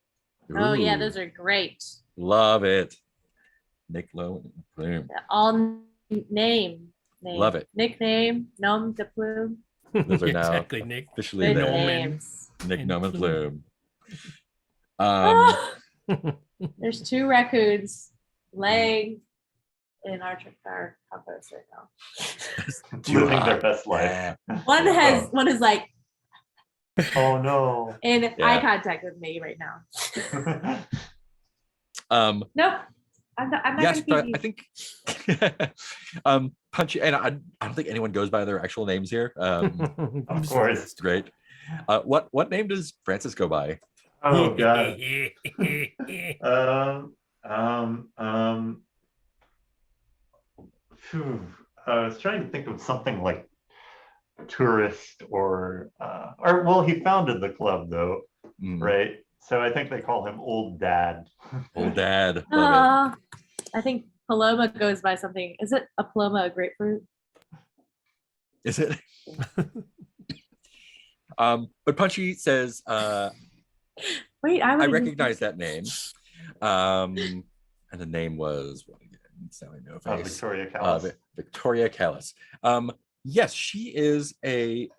Oh yeah, Ooh, those are great. love it. Nick Lowe and Plume. All name. Love it. Nickname, nom de plume. Those are now exactly, Nick. officially Good there. Noman. names. Nick and Nom and Plume. Plume. There's 2 raccoons laying in our compost right now. Living their best life. One is like Oh no. in Yeah. eye contact with me right now. Nope. I'm not Yes, gonna but feed I think Punchy, and I don't think anyone goes by their actual names here. Of course. It's great. What name does Francis go by? Oh god. Um, um, phew. I was trying to think of something like tourist or well, he founded the club though, Mm, right? So I think they call him Old Dad. Old Dad. Love I think Paloma goes by something. Is it a Paloma a grapefruit? it. Is it? But Punchy says, Wait, I recognize that name. And the name was what again? Sally No Face. Victoria Callis. Victoria Callis. Yes, she is a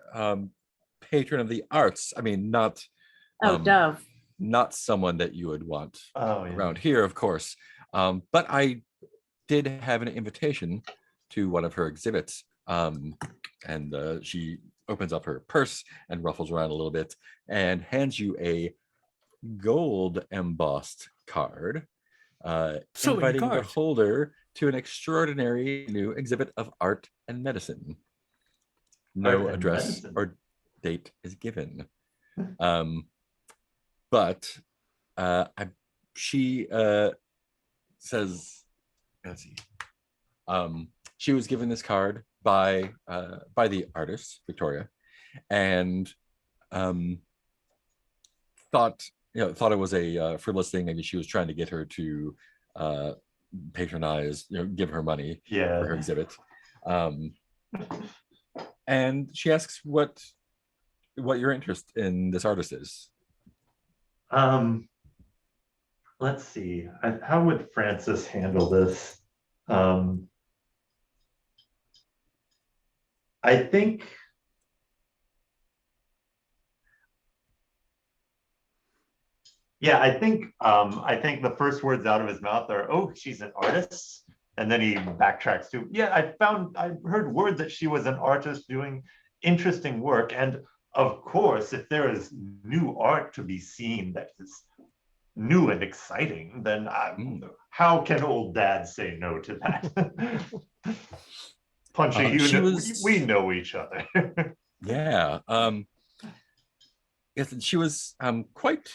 patron of the arts. I mean, not Dove. not someone that you would want Oh, yeah. around here, of course. But I did have an invitation to one of her exhibits. And she opens up her purse and ruffles around a little bit and hands you a gold embossed card, So many inviting the cards. holder to an extraordinary new exhibit of art and medicine. No Art and address medicine. or date is given. But she says, let's see. She was given this card by the artist Victoria, and thought it was a frivolous thing. Maybe she was trying to get her to patronize, give her money for her Yeah. exhibit. And she asks what your interest in this artist is. Let's see. How would Francis handle this? I think I think the first words out of his mouth are, "Oh, she's an artist," and then he backtracks to, "Yeah, I heard word that she was an artist doing interesting work, and of course, if there is new art to be seen that is new and exciting, then how can Old Dad say no to that?" Punchy, we know each other. Yeah. Yes, she was quite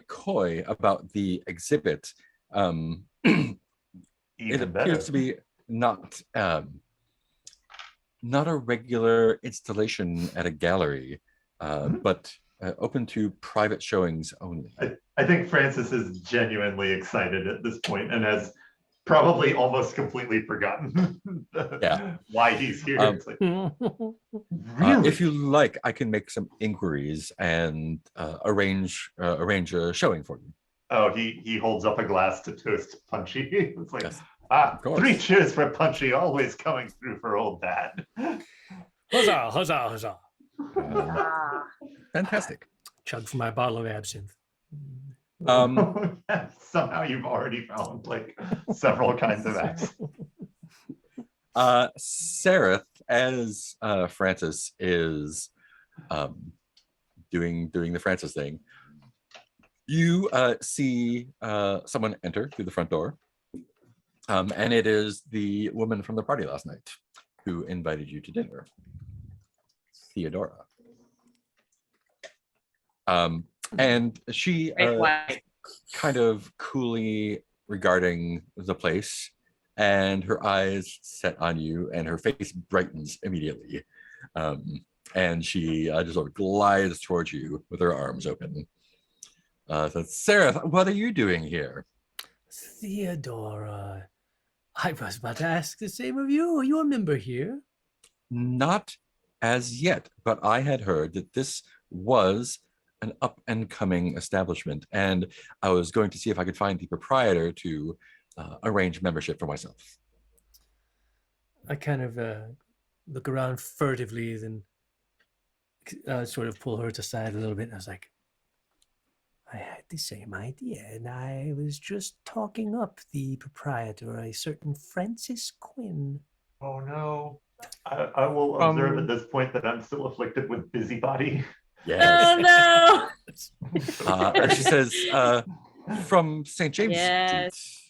coy about the exhibit. It Even appears better. to be not a regular installation at a gallery, but open to private showings only. I think Francis is genuinely excited at this point and has probably almost completely forgotten why he's here. It's like, really? If you like, I can make some inquiries and arrange a showing for you. Oh, he holds up a glass to toast Punchy. It's like, Yes, 3 cheers for Punchy, always coming through for Old Dad. Huzzah, huzzah, huzzah. Fantastic. Chug for my bottle of absinthe. Somehow you've already found like several kinds of accents. Sereth, as Francis is doing the Francis thing, you see someone enter through the front door, and it is the woman from the party last night who invited you to dinner, Theodora. And she kind of coolly regarding the place, and her eyes set on you and her face brightens immediately. And she just sort of glides towards you with her arms open. So, Sarah, what are you doing here? Theodora, I was about to ask the same of you. Are you a member here? Not as yet, but I had heard that this was an up and coming establishment, and I was going to see if I could find the proprietor to arrange membership for myself. I kind of look around furtively, then sort of pull her to side a little bit. And I was like, I had the same idea, and I was just talking up the proprietor, a certain Francis Quinn. Oh no. I will observe at this point that I'm still afflicted with busybody. Yes. Oh no. And she says, from St. James Yes. Street.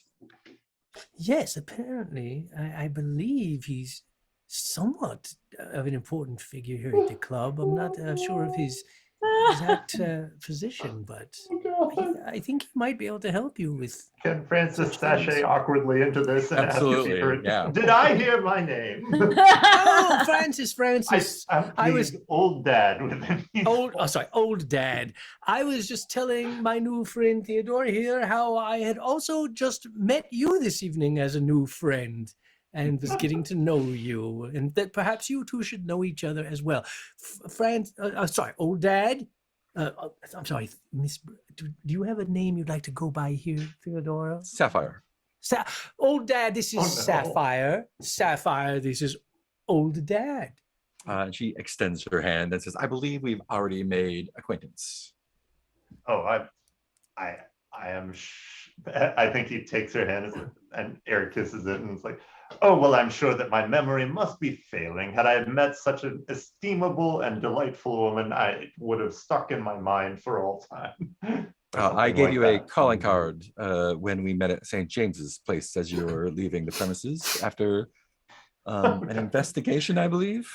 Yes, apparently. I believe he's somewhat of an important figure here at the club. I'm not sure of his exact position, but I think he might be able to help you with. Can Francis Such things. sashay awkwardly into this and ask if Absolutely, he heard? yeah. Did I hear my name? Oh, Francis, I was was- old dad with an old dad. I was just telling my new friend Theodore here how I had also just met you this evening as a new friend and was getting to know you, and that perhaps you two should know each other as well. Old dad. I'm sorry, Miss. Do you have a name you'd like to go by here, Theodora? Sapphire. Old dad, this is Oh, no. Sapphire. Sapphire, this is old dad. And she extends her hand and says, I believe we've already made acquaintance. Oh, I am. I think he takes her hand and Eric kisses it, and it's like, oh well, I'm sure that my memory must be failing. Had I met such an estimable and delightful woman, I would have stuck in my mind for all time. Or I something gave like you a that. calling card when we met at St. James's Place as you were leaving the premises after an investigation, I believe.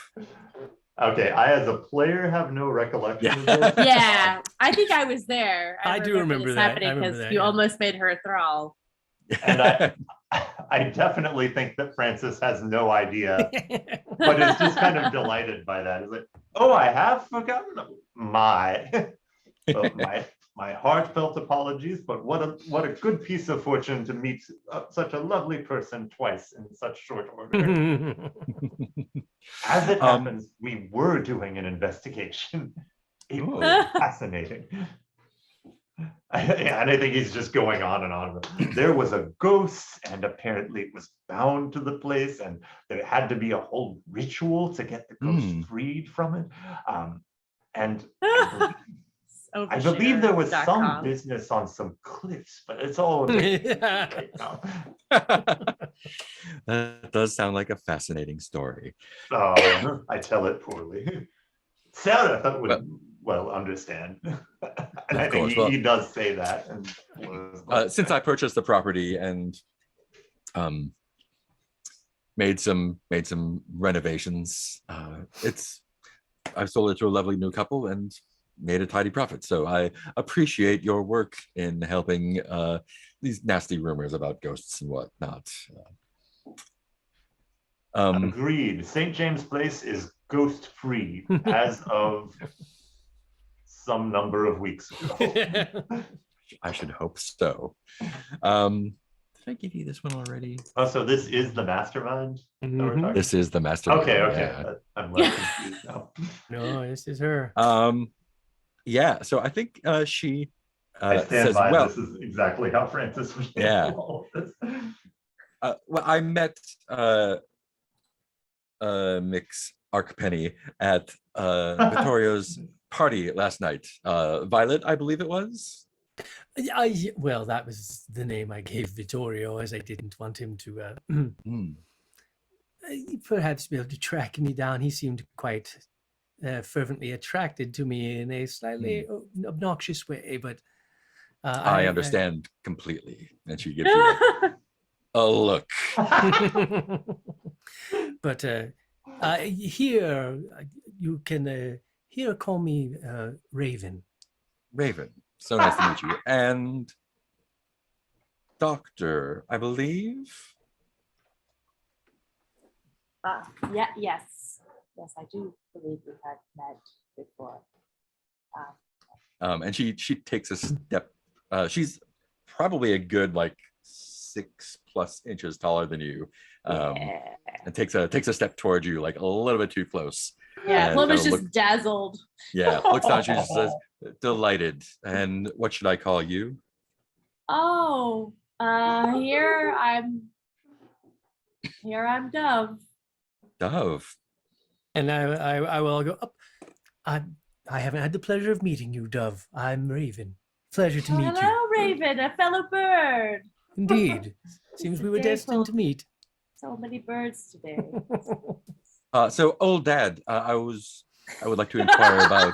Okay, I as a player have no recollection of this. Yeah, I think I was there. I do remember this that. I happening remember because that, you yeah. almost made her a thrall. And I definitely think that Francis has no idea, but is just kind of delighted by that. It's like, oh, I have forgotten well, my heartfelt apologies, but what a good piece of fortune to meet such a lovely person twice in such short order. As it happens, we were doing an investigation. It Oh. was fascinating. And I think he's just going on and on. There was a ghost, and apparently it was bound to the place, and there had to be a whole ritual to get the ghost freed from it. And I believe there was some business on some cliffs, but it's all a bit right now. That does sound like a fascinating story. Oh, I tell it poorly. Sarah would well understand. And I think course, he does say that. And since I purchased the property and made some renovations, I've sold it to a lovely new couple and made a tidy profit. So I appreciate your work in helping these nasty rumors about ghosts and whatnot. Agreed. St. James Place is ghost free as of some number of weeks ago. I should hope so. Did I give you this one already? Oh, so this is the mastermind? that we're Mhm. talking This is the mastermind. Okay, okay. yeah. I'm less confused now. No, this is her. Yeah, so I think she I stand says, by well, this is exactly how Francis would Yeah. handle all of this. well, I met Mix Arcpenny at Vittorio's party last night. Violet, I believe it was. Well, that was the name I gave Vittorio, as I didn't want him to perhaps be able to track me down. He seemed quite fervently attracted to me in a slightly obnoxious way, but I understand completely. And she gives you a look. But here you can here call me Raven. Raven, so nice to meet you. And Doctor, I believe. Yes, I do believe we had met before. And she takes a step. She's probably a good like 6+ inches taller than you, and takes a step towards you, like a little bit too close. Yeah, and Plum is kinda just dazzled. Yeah, looks down. She just says, "Delighted." And what should I call you? Oh, here I'm Dove. Dove. And I will go up. I haven't had the pleasure of meeting you, Dove. I'm Raven. Pleasure to meet Hello, you. Raven, a fellow bird. Indeed. Seems we were Very destined cool. to meet. So many birds today. So, old dad, I would like to inquire about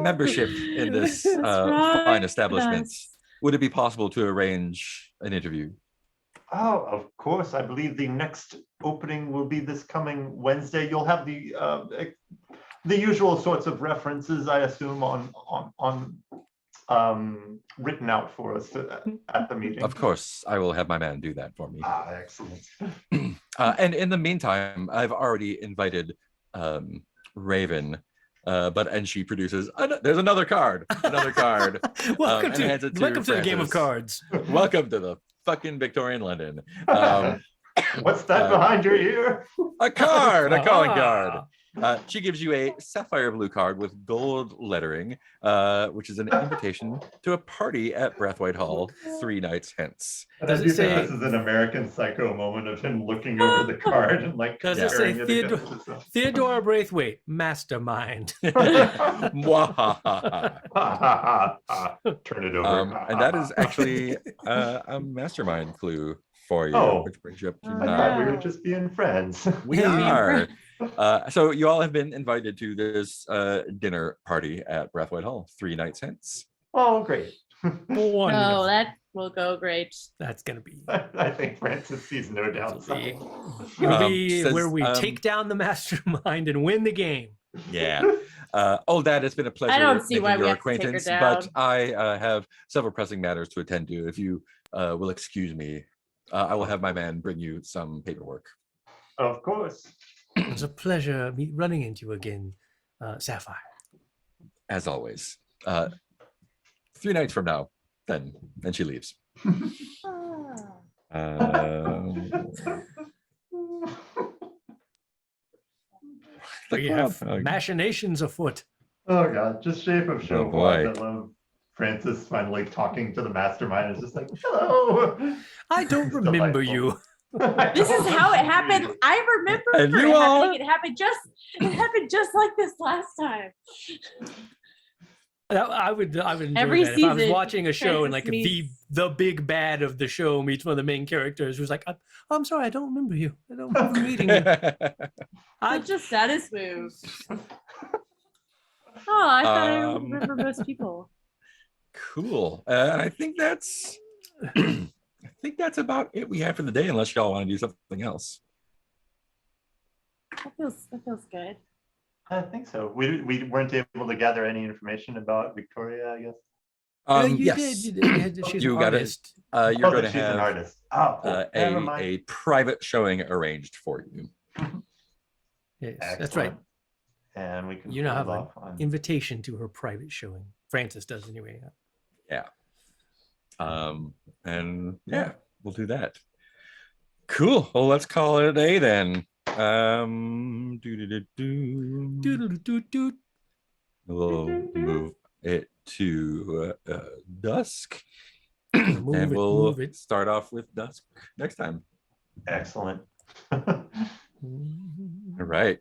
membership in this That's right. fine establishment. Would it be possible to arrange an interview? Oh, of course. I believe the next opening will be this coming Wednesday. You'll have the the usual sorts of references, I assume, on written out for us at the meeting. Of course, I will have my man do that for me. Ah, excellent. And in the meantime, I've already invited Raven, and she produces. There's another card. Welcome and to hands it welcome to the game of Francis. cards. Welcome to the fucking Victorian London. What's that behind your ear? A card, a calling Ah. card. She gives you a sapphire blue card with gold lettering, which is an invitation to a party at Brathwaite Hall 3 nights hence. And Does I it do think say- this is an American Psycho moment of him looking over the card and like Does it say comparing it Theodore- against himself. Theodora Braithwaite, mastermind. Mwahaha. Turn it over. And that is actually a mastermind clue for you, Oh. which brings you up to Oh, I thought we wow. were just being friends. We Yeah. are. So you all have been invited to this dinner party at Brathwaite Hall 3 nights hence. Oh, great. Oh, Wonderful. that will go great. That's gonna be. I think Francis sees no downside. It'll be Says, where we take down the mastermind and win the game. Yeah. Dad, it's been a pleasure don't see making why we your have to take her acquaintance, down. but I have several pressing matters to attend to. If you will excuse me, I will have my man bring you some paperwork. Of course. It was a pleasure running into you again, Sapphire. As always. 3 nights from now, then she leaves. We have machinations afoot. Oh god, just shape of show. Oh, boy. I love Francis finally talking to the mastermind. It's just like, hello. I don't It's remember delightful. you. This is how it happened. I remember And you it all- happening. It happened just like this last time. I would enjoy Every that if I was season, watching a show and like Francis the big bad of the show meets one of the main characters who's like, I'm sorry, I don't remember you. I don't remember meeting you. I Such a status move. Oh, I thought I Um, remember most people. Cool. And I think that's about it we have for the day, unless y'all want to do something else. That feels good. I think so. We weren't able to gather any information about Victoria, I guess. Yeah, you Yes. did. You did. She's You an got it. artist. You're Oh, going that to she's an have artist. Oh, cool. Never mind. a private showing arranged for you. Yes, that's right. Excellent. And we can You now hold have an off on invitation to her private showing. Francis does anyway. And yeah, we'll do that. Cool. Well, let's call it a day then. Doodle doo doo. We'll move it to dusk, Move and it, we'll move it. start off with dusk next time. excellent. All right.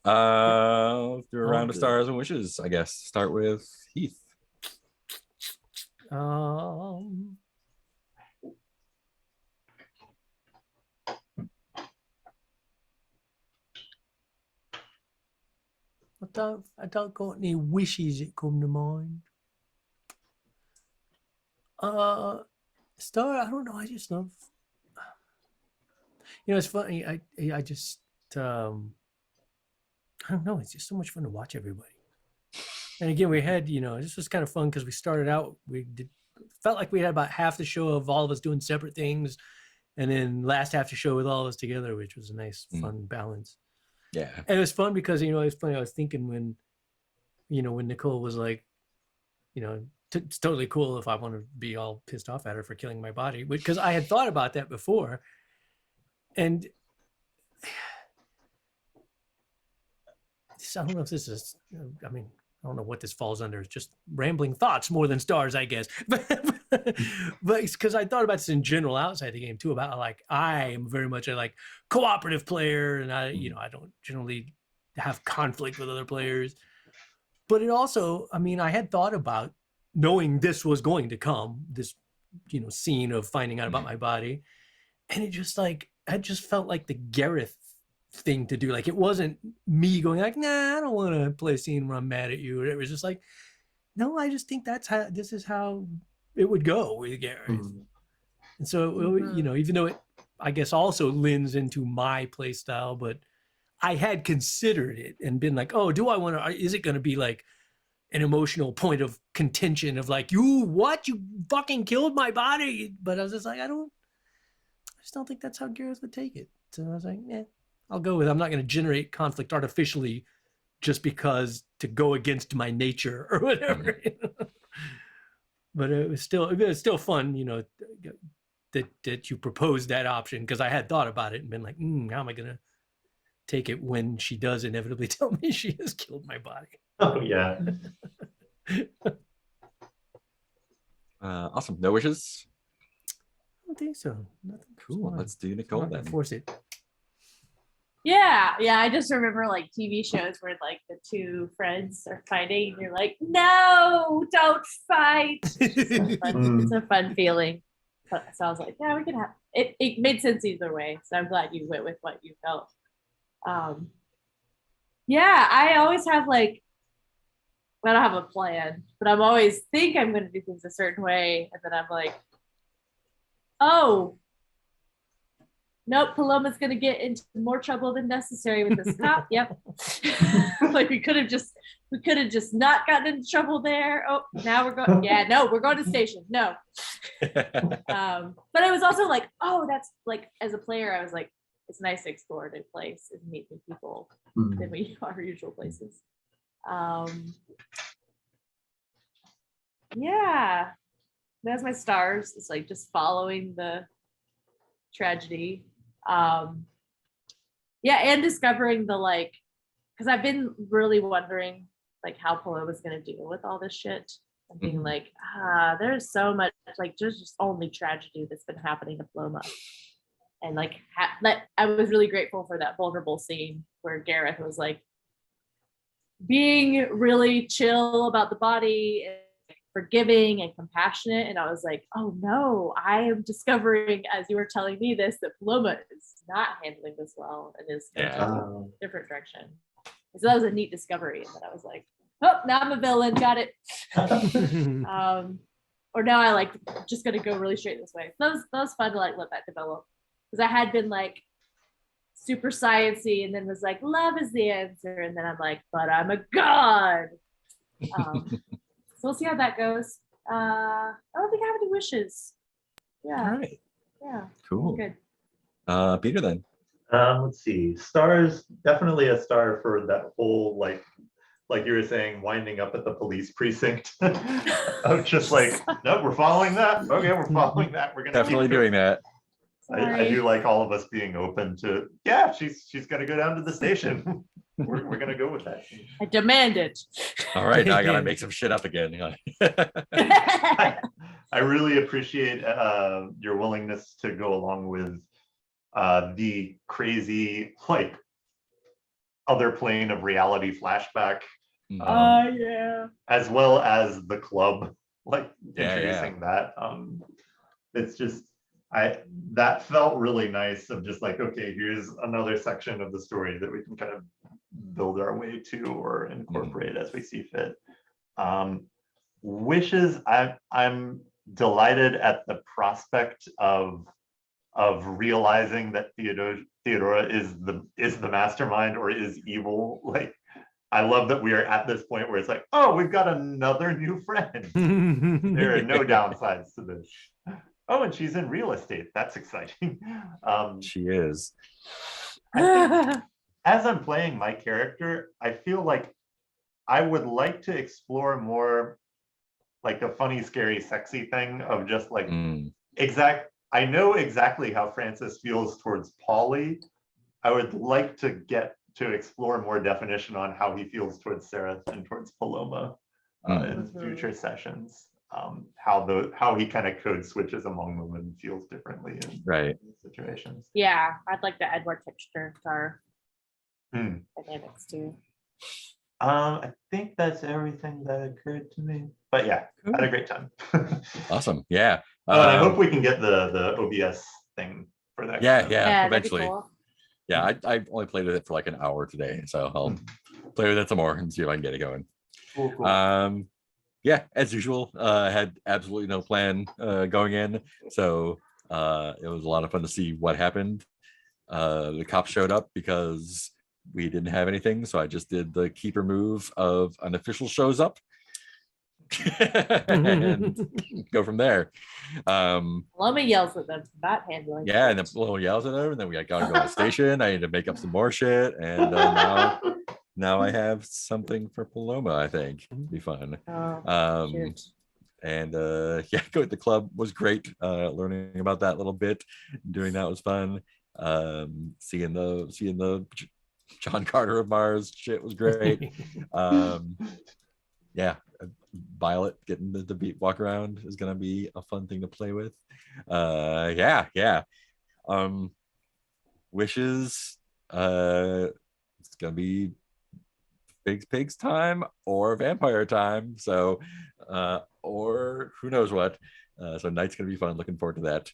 Let's do a round of good. stars and wishes, I guess. Start with Heath. Um, I don't got any wishes that come to mind. Star, I don't know. I just love. It's funny. I just I don't know. It's just so much fun to watch everybody. And again, we had this was kind of fun because we started out. Felt like we had about half the show of all of us doing separate things, and then last half the show with all of us together, which was a nice, fun balance. Yeah. And it was fun because it's funny. I was thinking when Nicole was like, it's totally cool if I want to be all pissed off at her for killing my body, because I had thought about that before, and I don't know if this is. I mean, I don't know what this falls under. It's just rambling thoughts more than stars, I guess. But it's because I thought about this in general outside the game too, about like I am very much a cooperative player, and I don't generally have conflict with other players. But it also, I had thought about knowing this was going to come, this scene of finding out about my body, and it just I just felt like the Gareth thing to do. Like it wasn't me going like, nah, I don't want to play a scene where I'm mad at you. It was just like, no, I just think this is how it would go with Gareth. And so even though it I guess also lends into my play style, but I had considered it and been like, oh, do I want to? Is it going to be like an emotional point of contention of like, you fucking killed my body? But I was just like, I just don't think that's how Gareth would take it. So I was like, I'll go with it. I'm not going to generate conflict artificially just because to go against my nature or whatever. But it was still fun, that you proposed that option, because I had thought about it and been like, how am I going to take it when she does inevitably tell me she has killed my body? Oh yeah. Awesome. No wishes. I don't think so. Nothing. Cool. Fine. Let's do I'm Nicole not gonna then. force it. Yeah, I just remember like TV shows where like the two friends are fighting and you're like, no, don't fight. It's a fun feeling. So I was like, yeah, we can have it. It made sense either way. So I'm glad you went with what you felt. Yeah, I always have like, I don't have a plan, but I'm always think I'm going to do things a certain way. And then I'm like, oh, nope, Paloma's going to get into more trouble than necessary with this cop. Yep. Like we could have just not gotten into trouble there. Oh, now we're going. Yeah, no, we're going to station. No. But it was also like, oh, that's like, as a player, I was like, it's nice to explore a new place and meet new people than we our usual places. Yeah, that's my stars. It's like just following the tragedy. Yeah, and discovering the like, because I've been really wondering like how Paloma's gonna deal with all this shit and being like, there's so much, like there's just only tragedy that's been happening to Paloma. And like I was really grateful for that vulnerable scene where Gareth was like being really chill about the body and forgiving and compassionate. And I was like, oh no, I am discovering as you were telling me this, that Paloma is not handling this well and is going to take a different direction. And so that was a neat discovery. And then I was like, oh, now I'm a villain, got it. Or now I like just gonna go really straight this way. That was fun to like let that develop. Because I had been like super sciencey and then was like, love is the answer. And then I'm like, but I'm a god. So we'll see how that goes. I don't think I have any wishes. Yeah. All right. Yeah. Cool. Good. Peter then. Let's see. Stars, definitely a star for that whole like you were saying, winding up at the police precinct. I was just like, no, we're following that. Okay, we're following that. We're gonna Definitely keep doing that. I do like all of us being open to, yeah, she's gonna go down to the station. We're gonna go with that. I demand it. All right, now I gotta make some shit up again. I really appreciate your willingness to go along with the crazy like other plane of reality flashback, Yeah. as well as the club, like Yeah, introducing that. It's just that felt really nice of just like, okay, here's another section of the story that we can kind of build our way to or incorporate as we see fit. Wishes, I'm delighted at the prospect of realizing that Theodora is the mastermind or is evil. Like, I love that we are at this point where it's like, oh, we've got another new friend. There are no downsides to this. Oh, and she's in real estate. That's exciting. She is. I think as I'm playing my character, I feel like I would like to explore more like a funny, scary, sexy thing of just like I know exactly how Francis feels towards Polly. I would like to get to explore more definition on how he feels towards Sarah and towards Paloma in future sessions. How he kind of code switches among them and feels differently in situations. Yeah, I'd like to add more texture to our dynamics too. I think that's everything that occurred to me. But yeah, had a great time. Awesome. Yeah. And I hope we can get the OBS thing for that. Yeah, eventually. Cool. Yeah, I only played with it for like an hour today, so I'll play with it some more and see if I can get it going. Cool. Yeah, as usual, I had absolutely no plan going in, so it was a lot of fun to see what happened. The cops showed up because we didn't have anything, so I just did the keeper move of an official shows up and go from there. Paloma yells at them for not handling. Yeah, it. and then Paloma yells at her, and then we gotta go to the station. I need to make up some more shit, and now I have something for Paloma. I think it'd be fun. Oh, shoot. And yeah, going to the club was great. Learning about that little bit, doing that was fun. Seeing the John Carter of Mars shit was great. Yeah, Violet getting the beat walk around is gonna be a fun thing to play with. Yeah. Wishes. It's gonna be pigs time or vampire time. So or who knows what. So night's gonna be fun. Looking forward to that.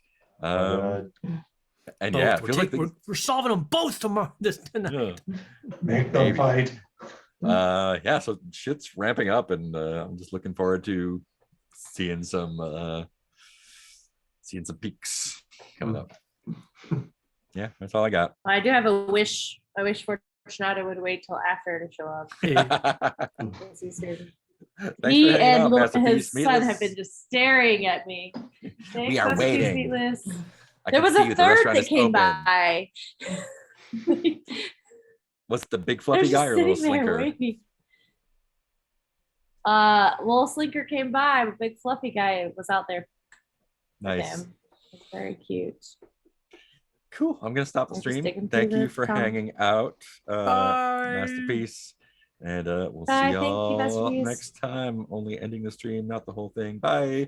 And yeah, it feels like we're solving them both tomorrow. Tonight. Make them fight. Yeah, so shit's ramping up, and I'm just looking forward to seeing some peaks coming up. Yeah, that's all I got. I do have a wish. I wish Fortunato would wait till after to show up. Thanks He's here. for He hanging and out, Master his Peace. son Meatless. have been just staring at me. Thanks, are Master Peace, waiting. Meatless. I There can was see a you, the third restaurant that is came open. by. What's the big They're fluffy just guy or little sitting there slinker? waiting. Little Slinker came by, but big fluffy guy was out there with Nice. him. It's very cute. Cool. I'm gonna stop the We're just stream. sticking Thank through you the for comment. hanging out, Masterpiece. And we'll Bye. see Thank you, y'all Masterpiece. next time. Only ending the stream, not the whole thing. Bye.